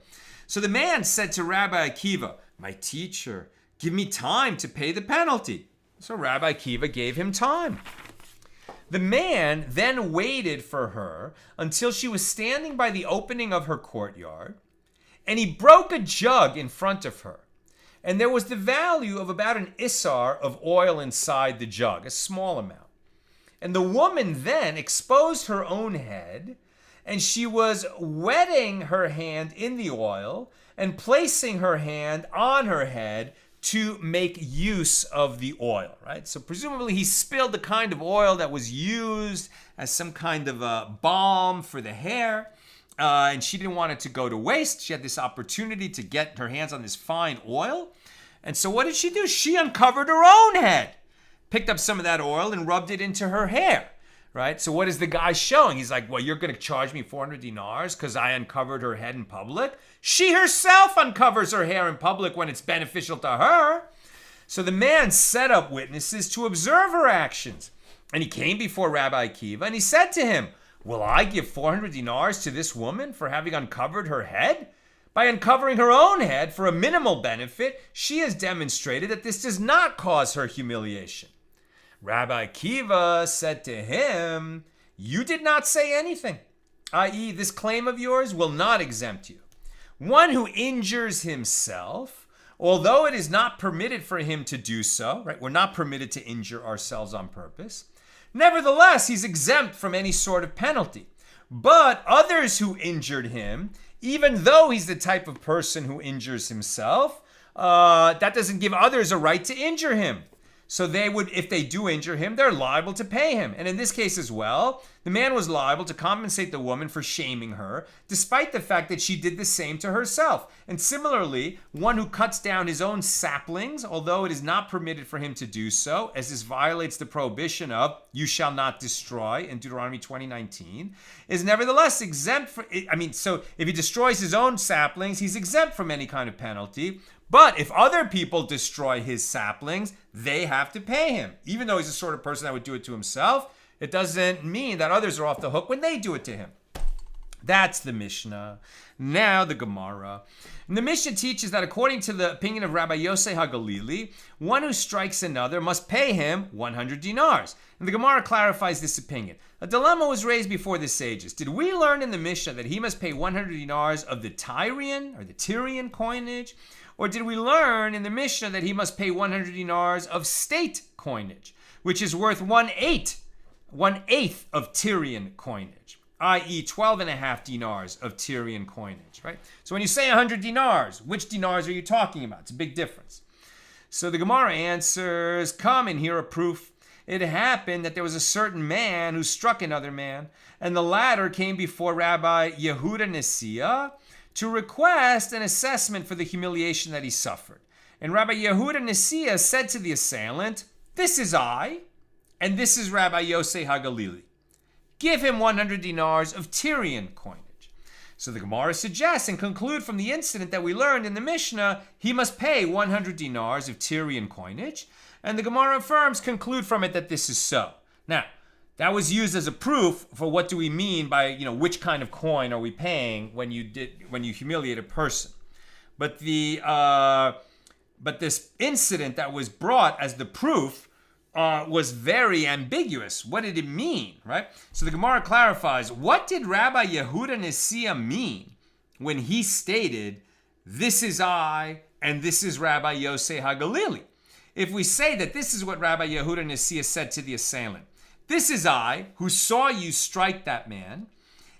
So the man said to Rabbi Akiva, "My teacher, give me time to pay the penalty." So Rabbi Akiva gave him time. The man then waited for her until she was standing by the opening of her courtyard, and he broke a jug in front of her. And there was the value of about an isar of oil inside the jug, a small amount. And the woman then exposed her own head, and she was wetting her hand in the oil and placing her hand on her head to make use of the oil, right? So presumably he spilled the kind of oil that was used as some kind of a balm for the hair, and she didn't want it to go to waste. She had this opportunity to get her hands on this fine oil. And so what did she do? She uncovered her own head, picked up some of that oil and rubbed it into her hair, right? So what is the guy showing? He's like, well, you're going to charge me 400 dinars because I uncovered her head in public? She herself uncovers her hair in public when it's beneficial to her. So the man set up witnesses to observe her actions. And he came before Rabbi Akiva and he said to him, will I give 400 dinars to this woman for having uncovered her head? By uncovering her own head for a minimal benefit, she has demonstrated that this does not cause her humiliation. Rabbi Akiva said to him, you did not say anything, i.e., this claim of yours will not exempt you. One who injures himself, although it is not permitted for him to do so, right? We're not permitted to injure ourselves on purpose. Nevertheless, he's exempt from any sort of penalty. But others who injured him, even though he's the type of person who injures himself, that doesn't give others a right to injure him. So they would, if they do injure him, they're liable to pay him. And in this case as well, the man was liable to compensate the woman for shaming her, despite the fact that she did the same to herself. And similarly, one who cuts down his own saplings, although it is not permitted for him to do so, as this violates the prohibition of "you shall not destroy" in Deuteronomy 20:19, is nevertheless exempt from, so if he destroys his own saplings, he's exempt from any kind of penalty. But if other people destroy his saplings, they have to pay him. Even though he's the sort of person that would do it to himself, it doesn't mean that others are off the hook when they do it to him. That's the Mishnah. Now the Gemara. And the Mishnah teaches that according to the opinion of Rabbi Yosei HaGalili, one who strikes another must pay him 100 dinars. And the Gemara clarifies this opinion. A dilemma was raised before the sages. Did we learn in the Mishnah that he must pay 100 dinars of the Tyrian or the Tyrian coinage? Or did we learn in the Mishnah that he must pay 100 dinars of state coinage, which is worth 1/8 of Tyrian coinage, i.e. 12.5 dinars of Tyrian coinage, right? So when you say 100 dinars, which dinars are you talking about? It's a big difference. So the Gemara answers, come and hear a proof. It happened that there was a certain man who struck another man, and the latter came before Rabbi Yehuda Nesiah to request an assessment for the humiliation that he suffered. And Rabbi Yehuda Nesiah said to the assailant, "This is I, and this is Rabbi Yosei HaGalili. Give him 100 dinars of Tyrian coinage." So the Gemara suggests and conclude from the incident that we learned in the Mishnah, he must pay 100 dinars of Tyrian coinage. And the Gemara affirms, conclude from it that this is so. Now, that was used as a proof for what do we mean by, which kind of coin are we paying when you humiliate a person. But this incident that was brought as the proof was very ambiguous. What did it mean, right? So the Gemara clarifies, what did Rabbi Yehuda Nesiah mean when he stated, "This is I, and this is Rabbi Yosei HaGalili"? If we say that this is what Rabbi Yehuda Nesiah said to the assailant, "This is I who saw you strike that man,"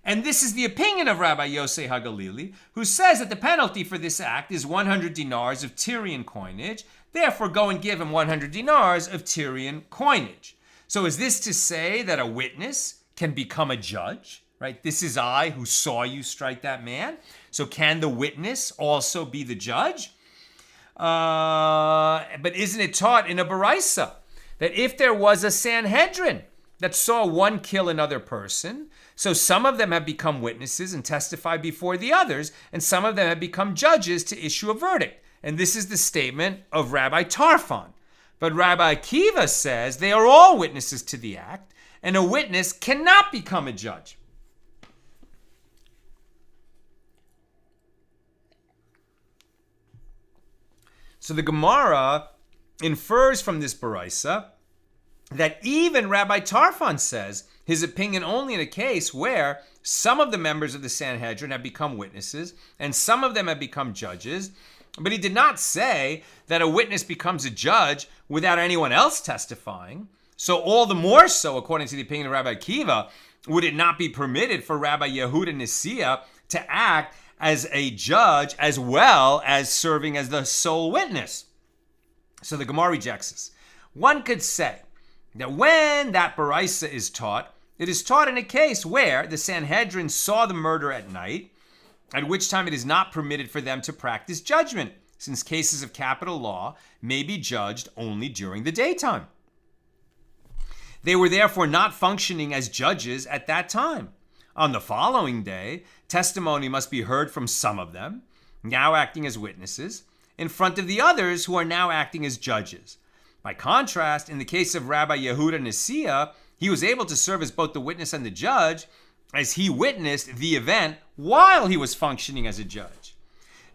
and this is the opinion of Rabbi Yosei HaGalili, who says that the penalty for this act is 100 dinars of Tyrian coinage, therefore go and give him 100 dinars of Tyrian coinage. So is this to say that a witness can become a judge, right? This is I who saw you strike that man. So can the witness also be the judge? But isn't it taught in a baraisa that if there was a Sanhedrin that saw one kill another person, so some of them have become witnesses and testified before the others, and some of them have become judges to issue a verdict. And this is the statement of Rabbi Tarfon. But Rabbi Akiva says they are all witnesses to the act, and a witness cannot become a judge. So the Gemara infers from this baraisa that even Rabbi Tarfon says his opinion only in a case where some of the members of the Sanhedrin have become witnesses and some of them have become judges, but he did not say that a witness becomes a judge without anyone else testifying. So all the more so, according to the opinion of Rabbi Akiva, would it not be permitted for Rabbi Yehuda Nesiah to act as a judge as well as serving as the sole witness? So the Gemara rejects this. One could say that when that baraisa is taught, it is taught in a case where the Sanhedrin saw the murder at night, at which time it is not permitted for them to practice judgment, since cases of capital law may be judged only during the daytime. They were therefore not functioning as judges at that time. On the following day, testimony must be heard from some of them, now acting as witnesses, in front of the others who are now acting as judges. By contrast, in the case of Rabbi Yehuda Nesiah, he was able to serve as both the witness and the judge, as he witnessed the event while he was functioning as a judge.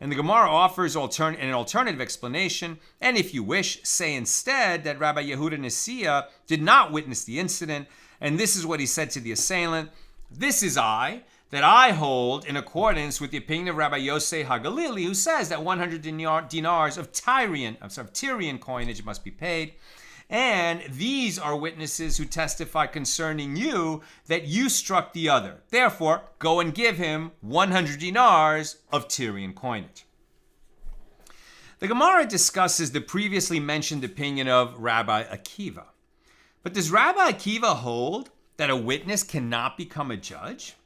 And the Gemara offers an alternative explanation, and if you wish, say instead that Rabbi Yehuda Nesiah did not witness the incident, and this is what he said to the assailant: "This is I, that I hold in accordance with the opinion of Rabbi Yosei HaGalili, who says that 100 dinars of Tyrian coinage must be paid. And these are witnesses who testify concerning you that you struck the other. Therefore, go and give him 100 dinars of Tyrian coinage. The Gemara discusses the previously mentioned opinion of Rabbi Akiva. But does Rabbi Akiva hold that a witness cannot become a judge?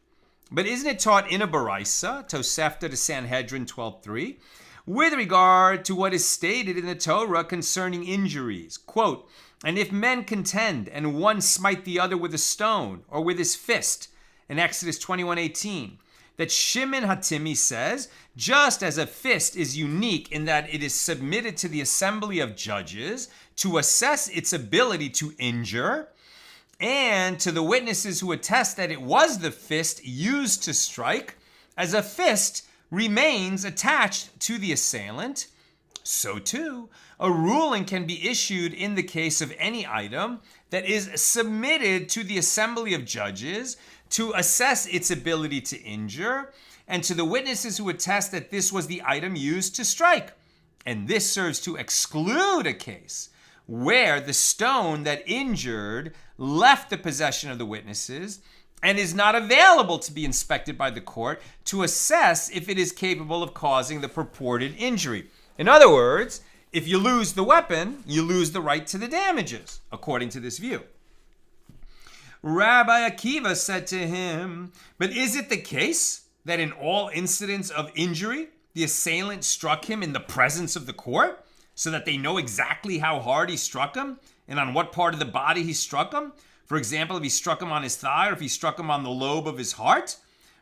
But isn't it taught in a Baraisa, Tosefta to Sanhedrin 12:3, with regard to what is stated in the Torah concerning injuries? Quote, and if men contend and one smite the other with a stone or with his fist, in Exodus 21:18, that Shimon Hatimi says, just as a fist is unique in that it is submitted to the assembly of judges to assess its ability to injure, and to the witnesses who attest that it was the fist used to strike, as a fist remains attached to the assailant, so too, a ruling can be issued in the case of any item that is submitted to the assembly of judges to assess its ability to injure, and to the witnesses who attest that this was the item used to strike. And this serves to exclude a case where the stone that injured left the possession of the witnesses and is not available to be inspected by the court to assess if it is capable of causing the purported injury. In other words, if you lose the weapon, you lose the right to the damages, according to this view. Rabbi Akiva said to him, but is it the case that in all incidents of injury, the assailant struck him in the presence of the court, so that they know exactly how hard he struck him and on what part of the body he struck him? For example, if he struck him on his thigh or if he struck him on the lobe of his heart?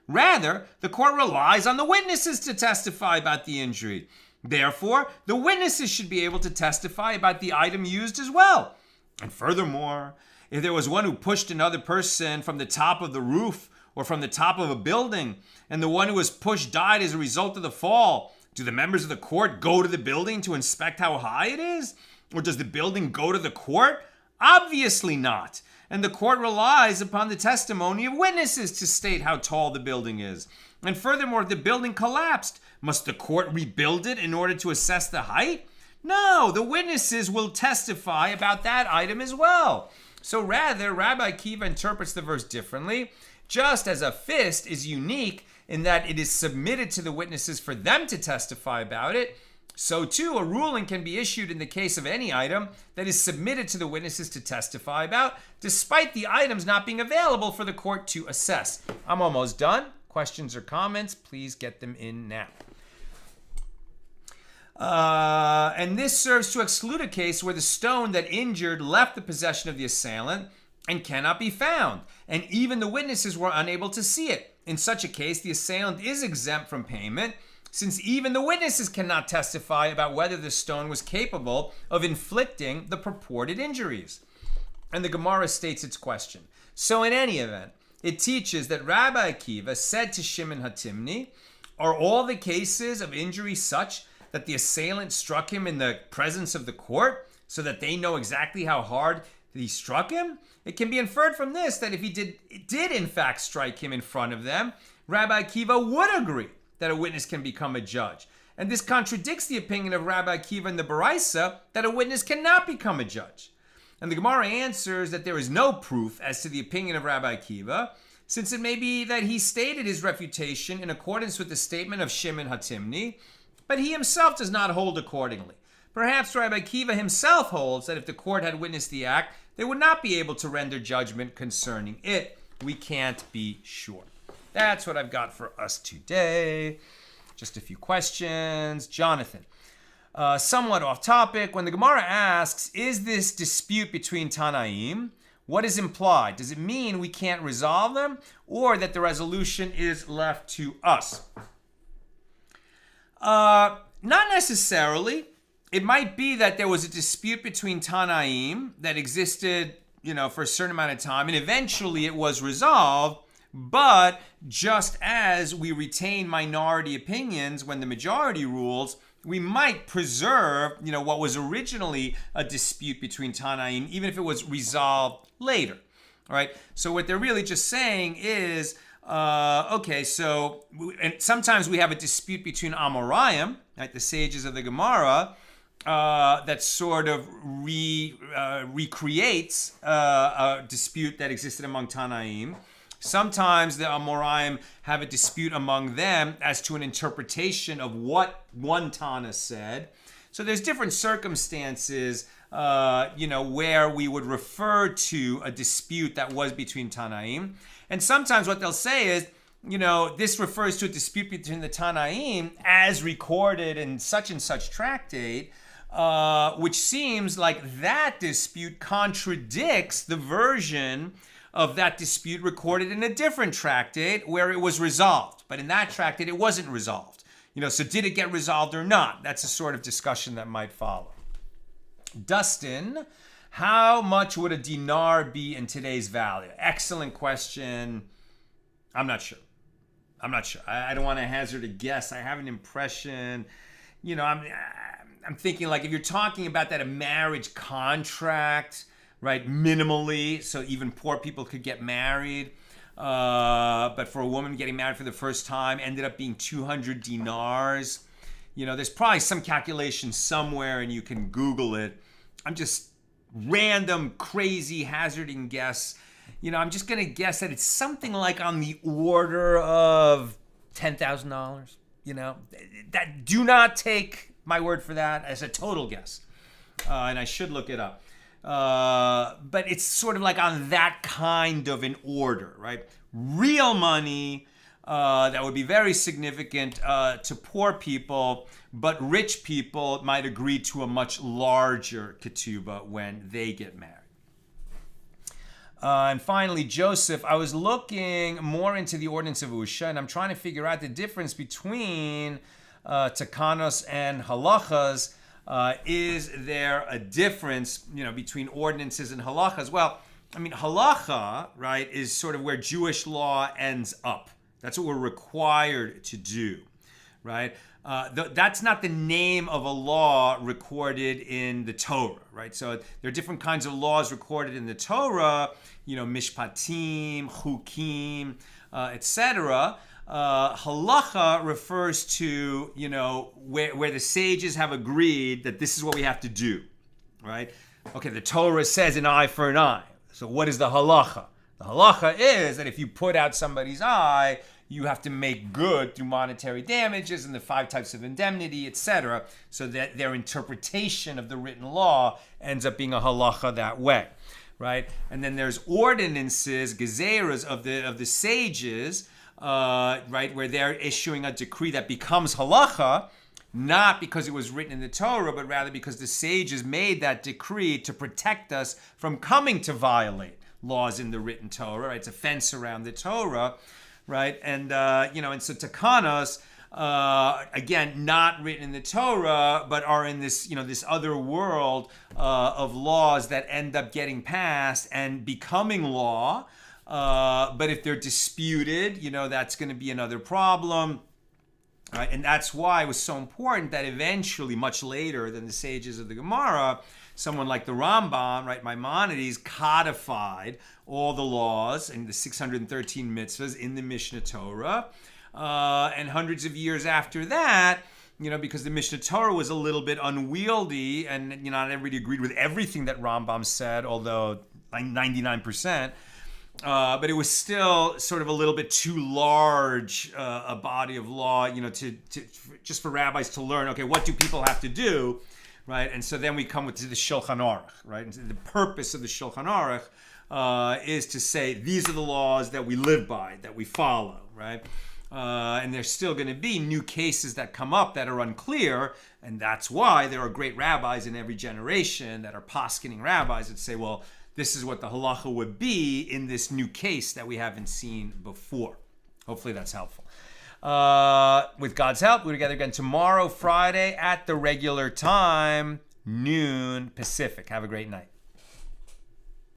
Rather, the court relies on the witnesses to testify about the injury. Therefore, the witnesses should be able to testify about the item used as well. And furthermore, if there was one who pushed another person from the top of the roof or from the top of a building, and the one who was pushed died as a result of the fall, do the members of the court go to the building to inspect how high it is? Or does the building go to the court? Obviously not. And the court relies upon the testimony of witnesses to state how tall the building is. And furthermore, if the building collapsed, must the court rebuild it in order to assess the height? No, the witnesses will testify about that item as well. So rather, Rabbi Akiva interprets the verse differently. Just as a fist is unique in that it is submitted to the witnesses for them to testify about it, so too a ruling can be issued in the case of any item that is submitted to the witnesses to testify about, despite the items not being available for the court to assess. I'm almost done. Questions or comments, please get them in now. And this serves to exclude a case where the stone that injured left the possession of the assailant and cannot be found, and even the witnesses were unable to see it. In such a case, the assailant is exempt from payment, since even the witnesses cannot testify about whether the stone was capable of inflicting the purported injuries. And the Gemara states its question. So in any event, it teaches that Rabbi Akiva said to Shimon Hatimni, are all the cases of injury such that the assailant struck him in the presence of the court so that they know exactly how hard he struck him? It can be inferred from this that if he did in fact strike him in front of them, Rabbi Akiva would agree that a witness can become a judge. And this contradicts the opinion of Rabbi Akiva in the Baraisa that a witness cannot become a judge. And the Gemara answers that there is no proof as to the opinion of Rabbi Akiva, since it may be that he stated his refutation in accordance with the statement of Shimon Hatimni, but he himself does not hold accordingly. Perhaps Rabbi Akiva himself holds that if the court had witnessed the act, they would not be able to render judgment concerning it. We can't be sure. That's what I've got for us today. Just a few questions. Jonathan, somewhat off topic. When the Gemara asks, is this dispute between Tanaim? What is implied? Does it mean we can't resolve them, or that the resolution is left to us? Not necessarily. It might be that there was a dispute between Tanaim that existed, for a certain amount of time, and eventually it was resolved. But just as we retain minority opinions when the majority rules, we might preserve, what was originally a dispute between Tanaim, even if it was resolved later. All right. So what they're really just saying is, and sometimes we have a dispute between Amoraim, right, the sages of the Gemara, that sort of recreates a dispute that existed among Tanaim. Sometimes the Amoraim have a dispute among them as to an interpretation of what one Tana said. So there's different circumstances, where we would refer to a dispute that was between Tanaim. And sometimes what they'll say is, this refers to a dispute between the Tanaim as recorded in such and such tractate, which seems like that dispute contradicts the version of that dispute recorded in a different tractate where it was resolved. But in that tractate, it wasn't resolved. So did it get resolved or not? That's a sort of discussion that might follow. Dustin, how much would a dinar be in today's value? Excellent question. I'm not sure. I don't want to hazard a guess. I have an impression. I'm thinking like if you're talking about that a marriage contract, right, minimally, so even poor people could get married. But for a woman getting married for the first time ended up being 200 dinars. There's probably some calculation somewhere and you can Google it. I'm just random, crazy, hazarding guess. I'm just going to guess that it's something like on the order of $10,000. That do not take my word for that as a total guess. And I should look it up. But it's sort of like on that kind of an order, right? Real money that would be very significant to poor people, but rich people might agree to a much larger ketubah when they get married. And finally, Joseph, I was looking more into the ordinance of Usha, and I'm trying to figure out the difference between takanos and halachas. Is there a difference, between ordinances and halachas? Well, halacha, right, is sort of where Jewish law ends up. That's what we're required to do, right? That's not the name of a law recorded in the Torah, right? So there are different kinds of laws recorded in the Torah, mishpatim, chukim, etc. Halacha refers to, where the sages have agreed that this is what we have to do, right? Okay, the Torah says an eye for an eye. So what is the halacha? The halacha is that if you put out somebody's eye, you have to make good through monetary damages and the 5 types of indemnity, etc., so that their interpretation of the written law ends up being a halacha that way, right? And then there's ordinances, gezeras of the sages, right, where they're issuing a decree that becomes halacha, not because it was written in the Torah, but rather because the sages made that decree to protect us from coming to violate laws in the written Torah, right? It's a fence around the Torah, right? And, and so takanos, again, not written in the Torah, but are in this, this other world of laws that end up getting passed and becoming law. But if they're disputed, that's going to be another problem. Right? And that's why it was so important that eventually, much later than the sages of the Gemara, someone like the Rambam, right, Maimonides, codified all the laws and the 613 mitzvahs in the Mishnah Torah. And hundreds of years after that, because the Mishnah Torah was a little bit unwieldy and, not everybody agreed with everything that Rambam said, although like 99%. But it was still sort of a little bit too large a body of law, to just for rabbis to learn, okay, what do people have to do, right? And so then we come to the Shulchan Aruch, right? And the purpose of the Shulchan Aruch is to say, these are the laws that we live by, that we follow, right? And there's still going to be new cases that come up that are unclear, and that's why there are great rabbis in every generation that are poskening rabbis that say, well, this is what the halacha would be in this new case that we haven't seen before. Hopefully that's helpful. With God's help, we're together again tomorrow, Friday, at the regular time, noon Pacific. Have a great night.